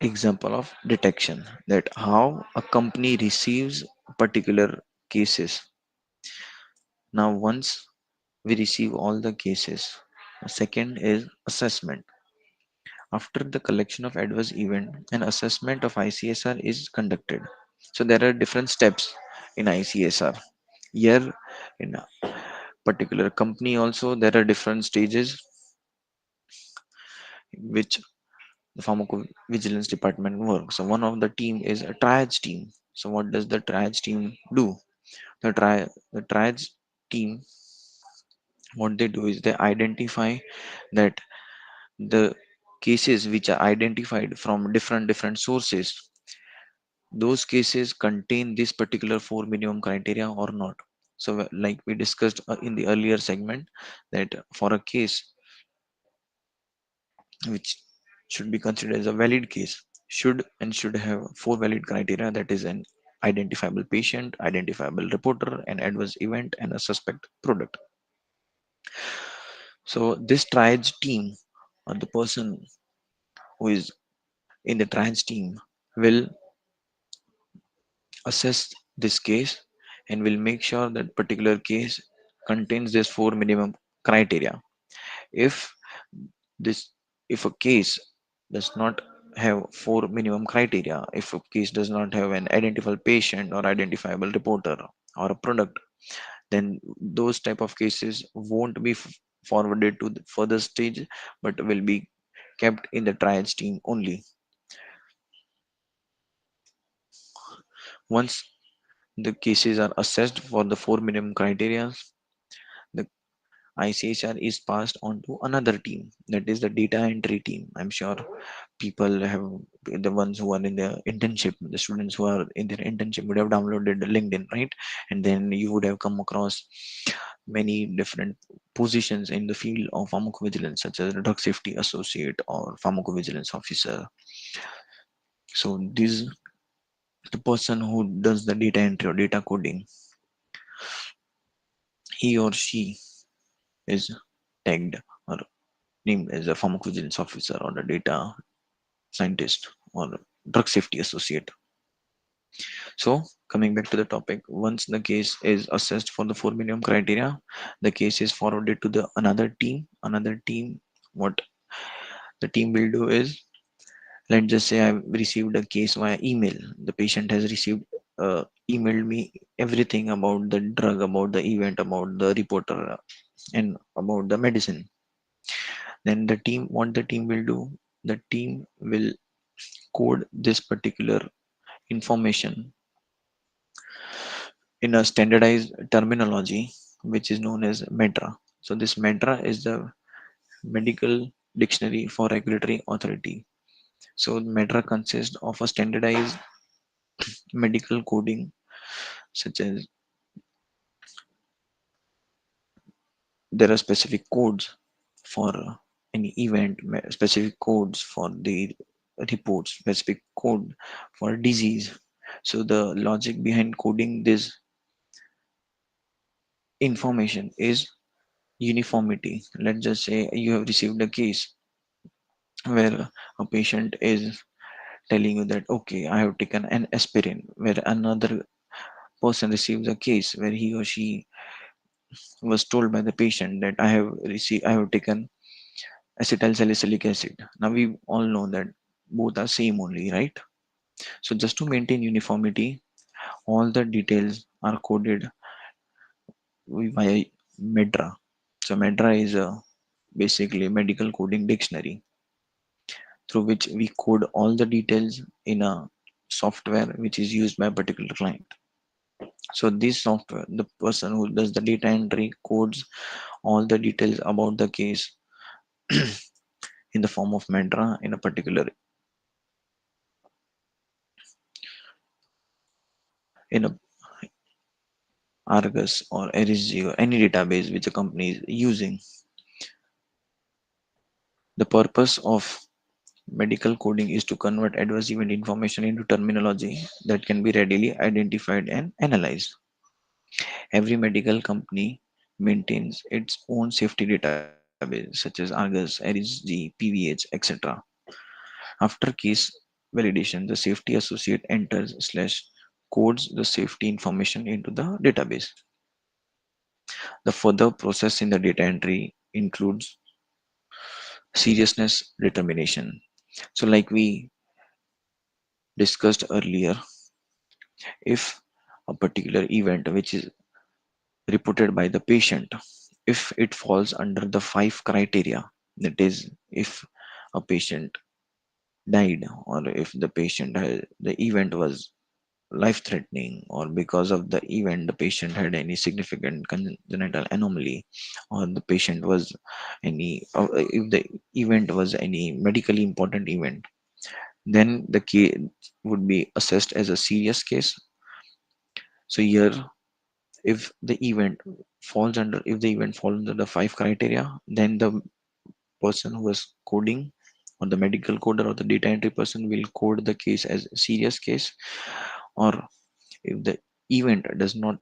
example of detection that how a company receives particular cases. Now, once we receive all the cases, the second is assessment. After the collection of adverse event, an assessment of ICSR is conducted. So there are different steps in ICSR. Here, in a particular company, also there are different stages in which the pharmacovigilance department works. So one of the team is a triage team. So what does the triage team do? The triage team, what they do is they identify that the cases which are identified from different sources, those cases contain this particular four minimum criteria or not. So like we discussed in the earlier segment, that for a case which should be considered as a valid case should have four valid criteria, that is an identifiable patient, identifiable reporter, an adverse event, and a suspect product. So this triage team, or the person who is in the triage team, will assess this case and will make sure that particular case contains this four minimum criteria. If this if a case does not have four minimum criteria, if a case does not have an identifiable patient or identifiable reporter or a product, then those type of cases won't be forwarded to the further stage but will be kept in the triage team only. Once the cases are assessed for the four minimum criteria, the ICHR is passed on to another team, that is the data entry team. I'm sure people have, the ones who are in the internship, the students who are in their internship would have downloaded LinkedIn, right? And then you would have come across many different positions in the field of pharmacovigilance, such as drug safety associate or pharmacovigilance officer. So this the person who does the data entry or data coding, he or she is tagged or named as a pharmacovigilance officer or a data scientist or drug safety associate. So, coming back to the topic, once the case is assessed for the four minimum criteria, the case is forwarded to the another team. Another team, what the team will do is, let's just say I've received a case via email. The patient has received emailed me everything about the drug, about the event, about the reporter, and about the medicine. Then the team, what the team will do, the team will code this particular information in a standardized terminology which is known as MEDRA. So this MEDRA is the medical dictionary for regulatory authority. So MEDRA consists of a standardized medical coding such as there are specific codes for any event, specific codes for the report, specific code for disease. So the logic behind coding this information is uniformity. Let's just say you have received a case where a patient is telling you that okay, I have taken an aspirin, where another person receives a case where he or she was told by the patient that I have taken acetyl salicylic acid. Now we all know that both are same only, right? So just to maintain uniformity, all the details are coded via MEDRA. So MEDRA is a basically medical coding dictionary through which we code all the details in a software which is used by a particular client. So this software, the person who does the data entry codes all the details about the case in the form of MEDRA in a particular in a Argus or RSG or any database which a company is using. The purpose of medical coding is to convert adverse event information into terminology that can be readily identified and analyzed. Every medical company maintains its own safety database such as Argus, RSG, PVH, etc. After case validation, the safety associate enters slash codes the safety information into the database. The further process in the data entry includes seriousness determination. So, like we discussed earlier, if a particular event which is reported by the patient, if it falls under the five criteria, that is, if a patient died or if the event was life threatening or because of the event the patient had any significant congenital anomaly or the patient was if the event was any medically important event, then the case would be assessed as a serious case. So here, if the event falls under the five criteria, then the person who was coding or the medical coder or the data entry person will code the case as a serious case. Or if the event does not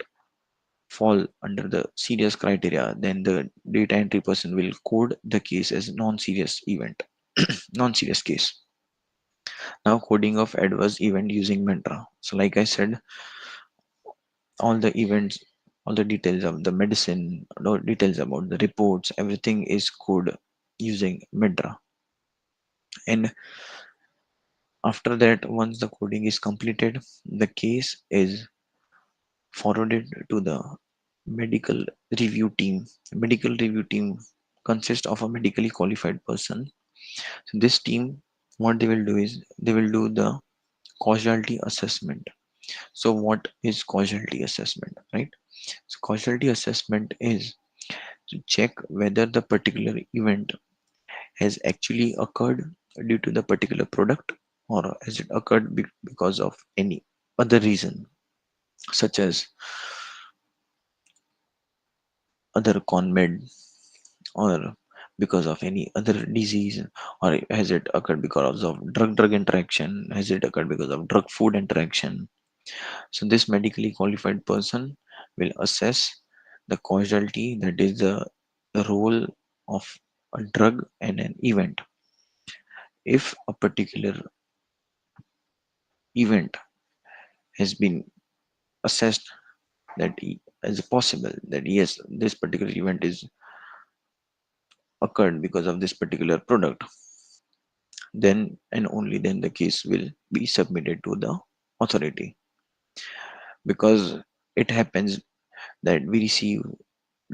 fall under the serious criteria, then the data entry person will code the case as non-serious event, non-serious case. Now, coding of adverse event using Mentra. So, like I said, all the events, all the details of the medicine, all details about the reports, everything is coded using Mentra. And after that, once the coding is completed, the case is forwarded to the medical review team. Medical review team consists of a medically qualified person. So this team, what they will do is they will do the causality assessment. So what is causality assessment, right? So causality assessment is to check whether the particular event has actually occurred due to the particular product or has it occurred because of any other reason such as other conmed or because of any other disease, or has it occurred because of drug interaction, has it occurred because of drug food interaction. So this medically qualified person will assess the causality, that is the role of a drug and an event. If a particular event has been assessed that as possible that yes, this particular event is occurred because of this particular product, then and only then the case will be submitted to the authority. Because it happens that we receive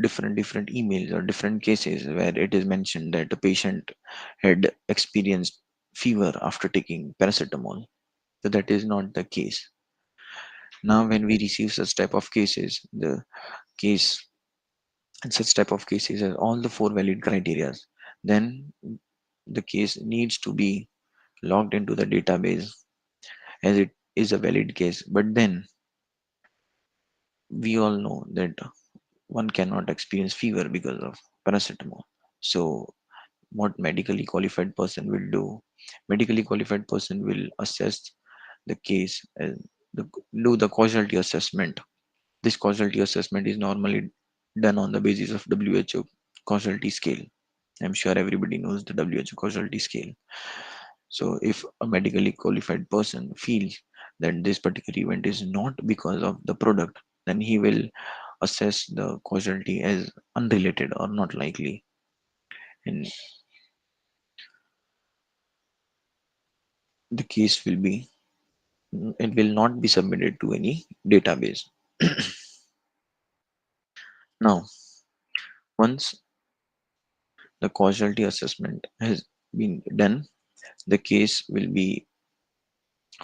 different emails or different cases where it is mentioned that the patient had experienced fever after taking paracetamol. So that is not the case. Now when we receive such type of cases, the case and such type of cases has all the four valid criteria, then the case needs to be logged into the database as it is a valid case. But then we all know that one cannot experience fever because of paracetamol. So what medically qualified person will do? Medically qualified person will assess the case and do the causality assessment. This causality assessment is normally done on the basis of WHO causality scale. I'm sure everybody knows the WHO causality scale. So if a medically qualified person feels that this particular event is not because of the product, then he will assess the causality as unrelated or not likely, and the case will be it will not be submitted to any database. Now, once the causality assessment has been done, the case will be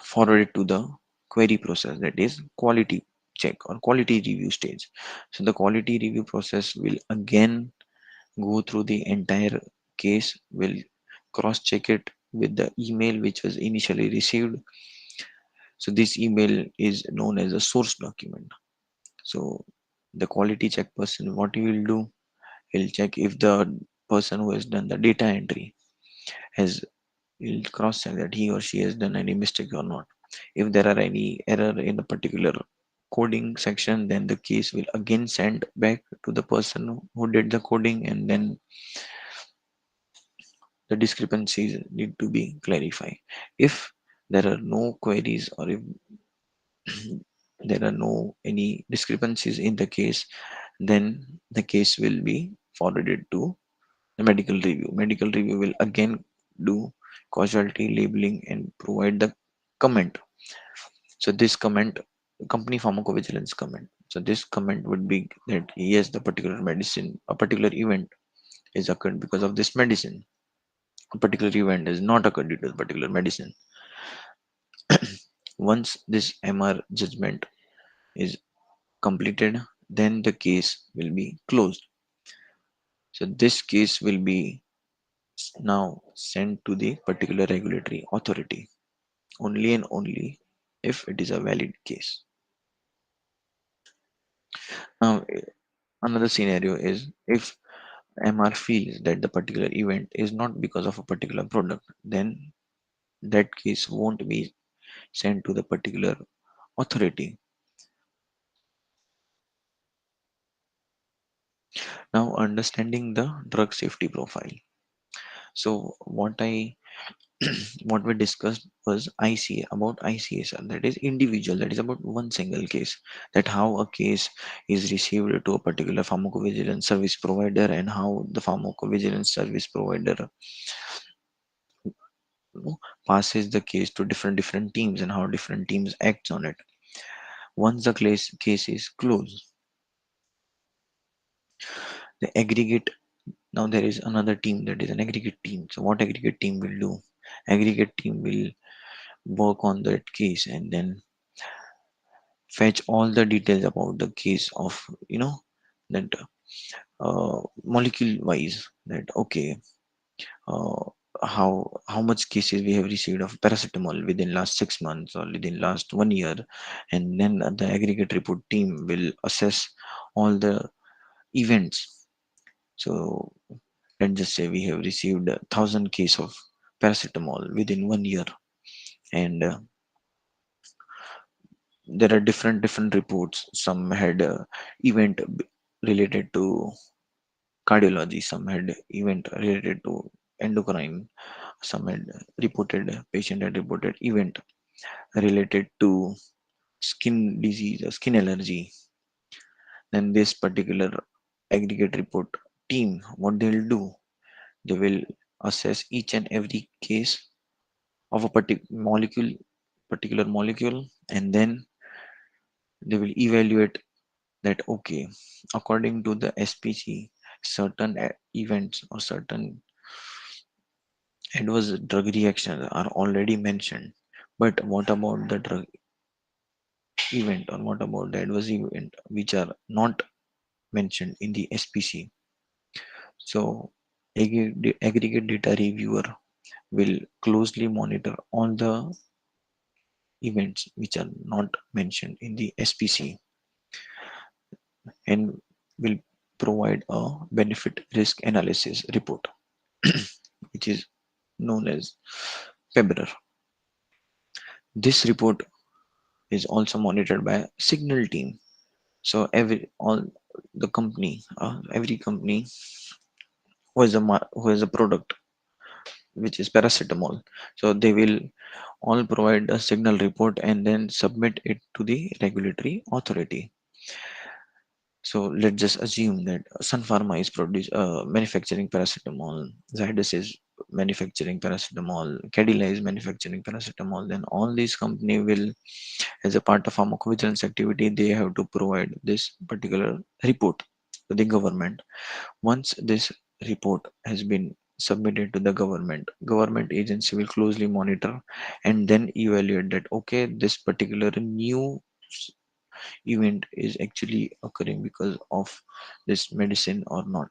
forwarded to the query process, that is quality check or quality review stage. So the quality review process will again go through the entire case, will cross check it with the email which was initially received. So this email is known as a source document. So the quality check person, what he will do, he'll check if the person who has done the data entry has, he'll cross check that he or she has done any mistake or not. If there are any error in a particular coding section, then the case will again send back to the person who did the coding, and then the discrepancies need to be clarified. If there are no queries, or if there are no any discrepancies in the case, then the case will be forwarded to the medical review. Medical review will again do causality labeling and provide the comment. So this comment, company pharmacovigilance comment. So this comment would be that yes, the particular medicine, a particular event is occurred because of this medicine. A particular event is not occurred due to the particular medicine. Once this MR judgment is completed, then the case will be closed. So this case will be now sent to the particular regulatory authority only and only if it is a valid case. Now, another scenario is if MR feels that the particular event is not because of a particular product, then that case won't be sent to the particular authority. Now, understanding the drug safety profile. So, what we discussed was ICA, about ICSR, that is individual, that is about one single case, that how a case is received to a particular pharmacovigilance service provider, and how the pharmacovigilance service provider passes the case to different teams, and how different teams acts on it. Once the case is closed, the aggregate, now there is another team, that is an aggregate team. So what aggregate team will do? Aggregate team will work on that case and then fetch all the details about the case of, that molecule wise, that okay, uh, how much cases we have received of paracetamol within last 6 months or within last 1 year, and then the aggregate report team will assess all the events. So let's just say we have received 1,000 case of paracetamol within 1 year, and there are different reports. Some had event related to cardiology, some had event related to endocrine, some had reported, patient had reported event related to skin disease or skin allergy. Then this particular aggregate report team, what they'll do, they will assess each and every case of a particular molecule, and then they will evaluate that okay, according to the SPC, certain events or certain adverse drug reactions are already mentioned. But what about the drug event, or what about the adverse event which are not mentioned in the SPC? So, aggregate data reviewer will closely monitor all the events which are not mentioned in the SPC and will provide a benefit risk analysis report, which is known as PEBRER. This report is also monitored by a signal team. So every company who has a product which is paracetamol, so they will all provide a signal report and then submit it to the regulatory authority. So let's just assume that Sun Pharma is manufacturing paracetamol, Zydus is manufacturing paracetamol, Cadila is manufacturing paracetamol. Then all these company will, as a part of pharmacovigilance activity, they have to provide this particular report to the government. Once this report has been submitted to the government agency will closely monitor and then evaluate that okay, this particular new event is actually occurring because of this medicine or not.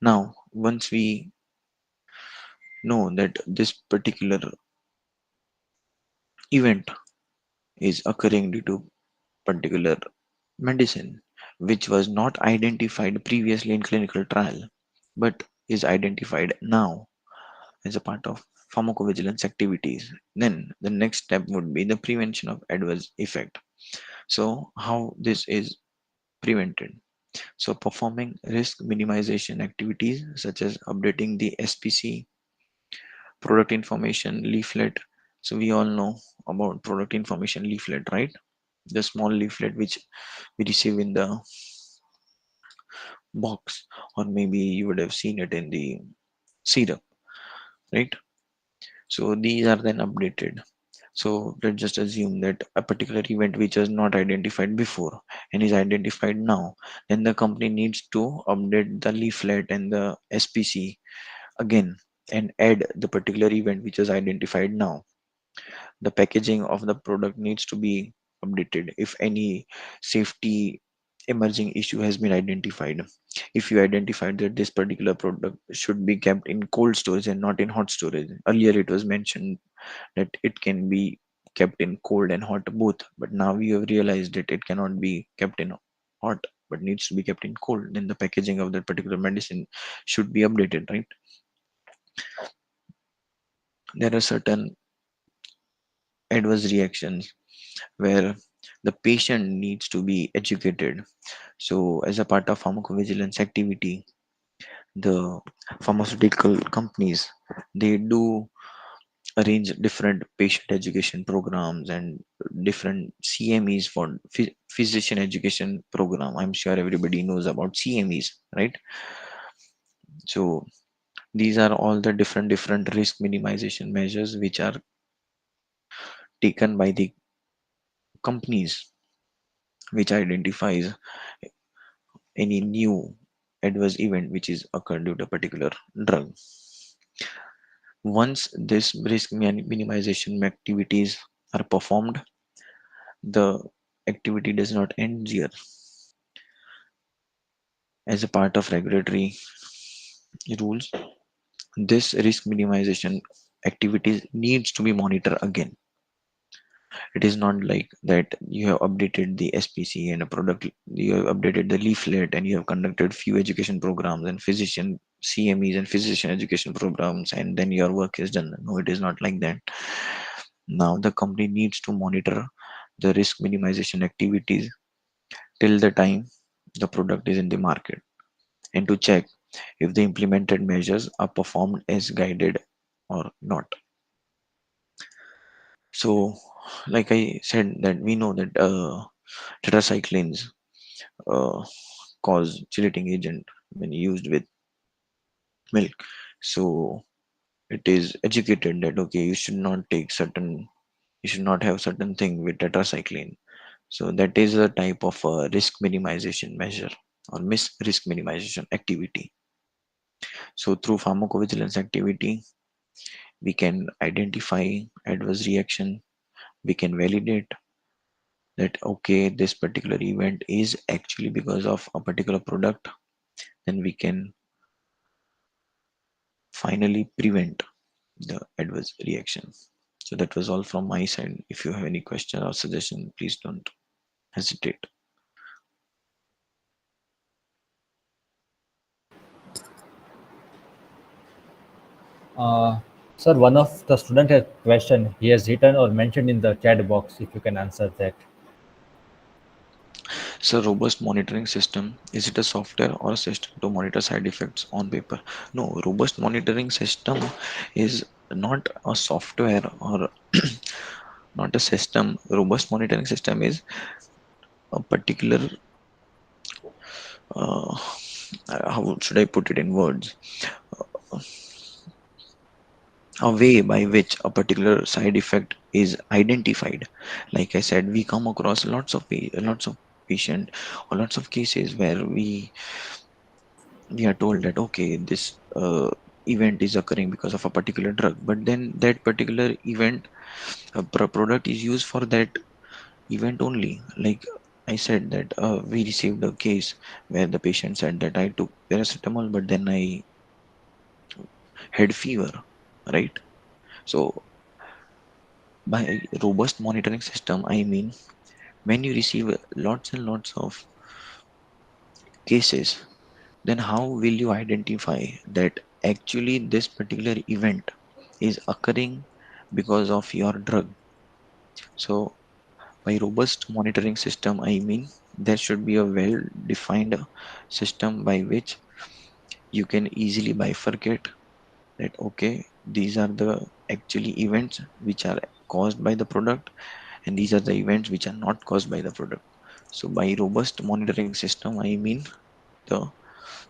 Now, once we know that this particular event is occurring due to particular medicine which was not identified previously in clinical trial but is identified now as a part of pharmacovigilance activities, then the next step would be the prevention of adverse effect. So how this is prevented? So performing risk minimization activities such as updating the SPC, product information leaflet. So we all know about product information leaflet, right? The small leaflet which we receive in the box, or maybe you would have seen it in the syrup, right? So these are then updated. So let's just assume that a particular event which was not identified before and is identified now, then the company needs to update the leaflet and the SPC again and add the particular event which is identified now. The packaging of the product needs to be updated if any safety emerging issue has been identified. If you identified that this particular product should be kept in cold storage and not in hot storage, earlier it was mentioned that it can be kept in cold and hot both, but now we have realized that it cannot be kept in hot but needs to be kept in cold, then the packaging of that particular medicine should be updated, right? There are certain adverse reactions where the patient needs to be educated. So as a part of pharmacovigilance activity, the pharmaceutical companies, they do arrange different patient education programs and different CMEs for physician education program. I'm sure everybody knows about CMEs, right? So these are all the different risk minimization measures which are taken by the companies, which identifies any new adverse event which is occurred due to a particular drug. Once this risk minimization activities are performed, the activity does not end here. As a part of regulatory rules, this risk minimization activities needs to be monitored again. It is not like that you have updated the SPC and a product, you have updated the leaflet and you have conducted few education programs and physician CMEs and physician education programs and then your work is done. No, it is not like that. Now the company needs to monitor the risk minimization activities till the time the product is in the market and to check if the implemented measures are performed as guided or not. So, like I said, that we know that tetracyclines uh, cause chelating agent when used with milk. So it is educated that okay, you should not take certain, you should not have certain thing with tetracycline. So that is a type of risk minimization measure or risk minimization activity. So through pharmacovigilance activity, we can identify adverse reaction. We can validate that okay, this particular event is actually because of a particular product. Then we can finally prevent the adverse reaction. So that was all from my side. If you have any question or suggestion, please don't hesitate. Uh, Sir, one of the student has question. He has written or mentioned in the chat box. If you can answer that. So robust monitoring system, is it a software or a system to monitor side effects on paper? No, robust monitoring system is not a software or not a system. Robust monitoring system is a particular uh, how should I put it in words? A way by which a particular side effect is identified. Like I said, we come across lots of patient or lots of cases where we are told that okay, this event is occurring because of a particular drug, but then that particular event, product is used for that event only. Like I said that we received a case where the patient said that I took paracetamol, but then I had fever, right? So by robust monitoring system, I mean when you receive lots and lots of cases, then how will you identify that actually this particular event is occurring because of your drug? So by robust monitoring system, I mean there should be a well defined system by which you can easily bifurcate that okay, these are the actually events which are caused by the product, and these are the events which are not caused by the product. So by robust monitoring system, I mean the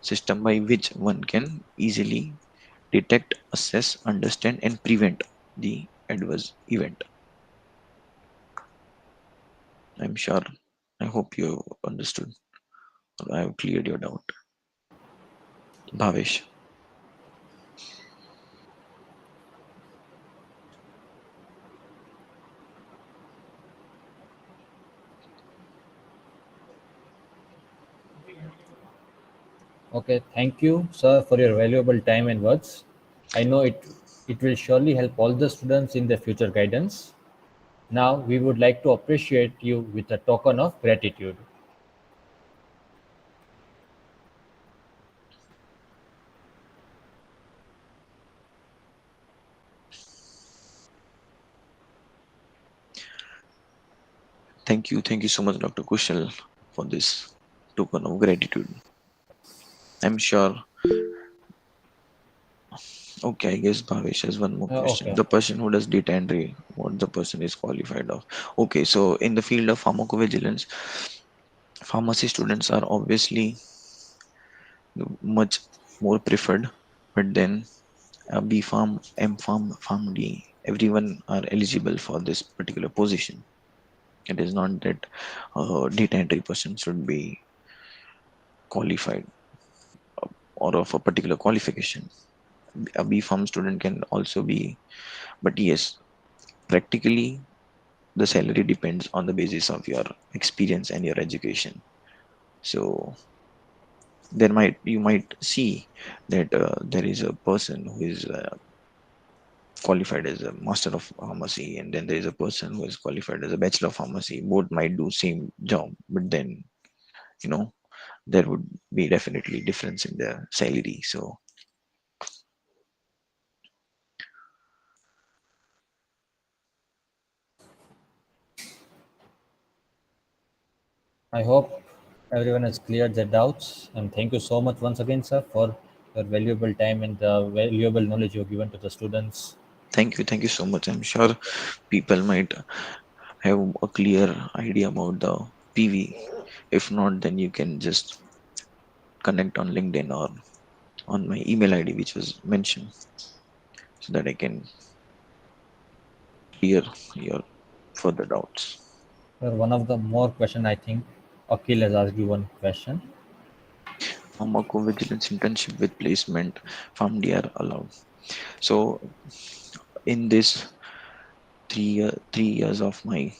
system by which one can easily detect, assess, understand, and prevent the adverse event. I'm sure, I hope you understood, or I have cleared your doubt. Bhavesh. Okay, thank you, sir, for your valuable time and words. I know it will surely help all the students in their future guidance. Now, we would like to appreciate you with a token of gratitude. Thank you so much, Dr. Kushal, for this token of gratitude. I'm sure. Okay, I guess Bhavesh has one more question. Okay. The person who does data entry, what the person is qualified of. Okay, so in the field of pharmacovigilance, pharmacy students are obviously much more preferred, but then B Farm, M Farm, Farm D, everyone are eligible for this particular position. It is not that data entry person should be qualified or of a particular qualification. A B Farm student can also be, but yes, practically the salary depends on the basis of your experience and your education. So there might you might see that there is a person who is qualified as a master of pharmacy, and then there is a person who is qualified as a bachelor of pharmacy. Both might do same job, but then you know there would be definitely difference in their salary. So I hope everyone has cleared their doubts. And thank you so much once again, sir, for your valuable time and the valuable knowledge you've given to the students. thank you so much. I'm sure people might have a clear idea about the PV. If not, then you can just connect on LinkedIn or on my email ID, which was mentioned, so that I can clear your further doubts. One of the more question, I think Akil has asked you one question. Pharmacovigilance internship with placement, PharmD are allowed. So in this 3 years of my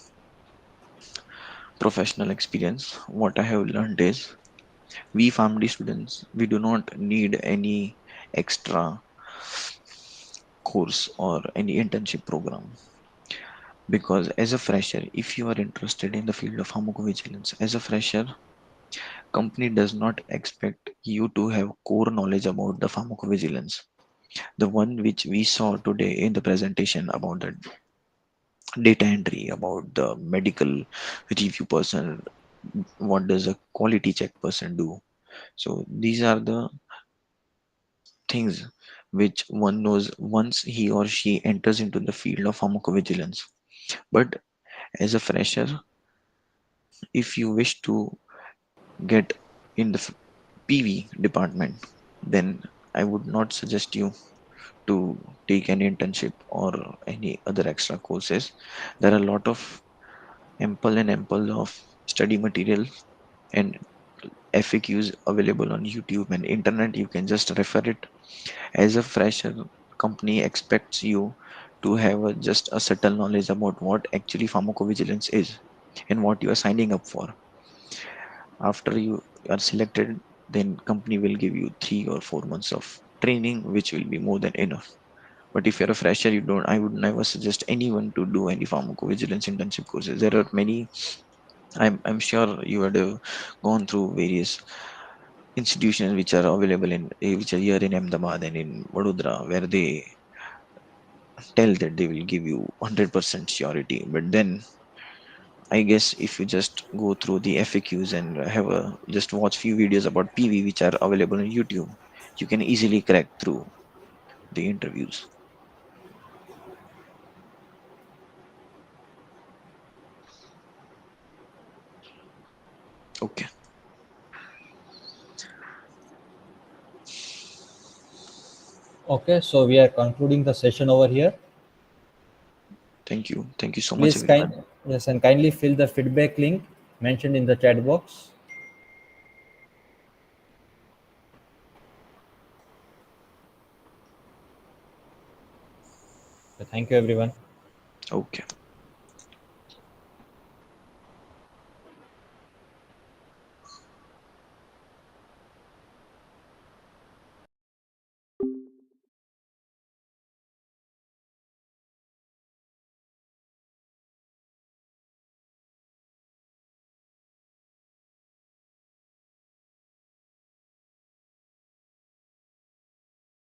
professional experience, what I have learned is we PharmD students, we do not need any extra course or any internship program, because as a fresher, if you are interested in the field of pharmacovigilance as a fresher, company does not expect you to have core knowledge about the pharmacovigilance, the one which we saw today in the presentation about the data entry, about the medical review person, what does a quality check person do. So these are the things which one knows once he or she enters into the field of pharmacovigilance. But as a fresher, if you wish to get in the PV department, then I would not suggest you to take any internship or any other extra courses. There are a lot of ample of study material and FAQs available on YouTube and internet. You can just refer it. As a fresher, company expects you to have just a subtle knowledge about what actually pharmacovigilance is and what you are signing up for. After you are selected, then company will give you 3 or 4 months of training, which will be more than enough. But if you're a fresher, you don't. I would never suggest anyone to do any pharmacovigilance internship courses. There are many. I'm sure you would have gone through various institutions which are available in which are here in Ahmedabad and in Vadodara, where they tell that they will give you 100% surety. But then I guess if you just go through the FAQs and have a just watch few videos about PV which are available on YouTube, you can easily crack through the interviews. Okay, Okay, so we are concluding the session over here. thank you so much, Please everyone. yes, and kindly fill the feedback link mentioned in the chat box. So thank you, everyone. Okay.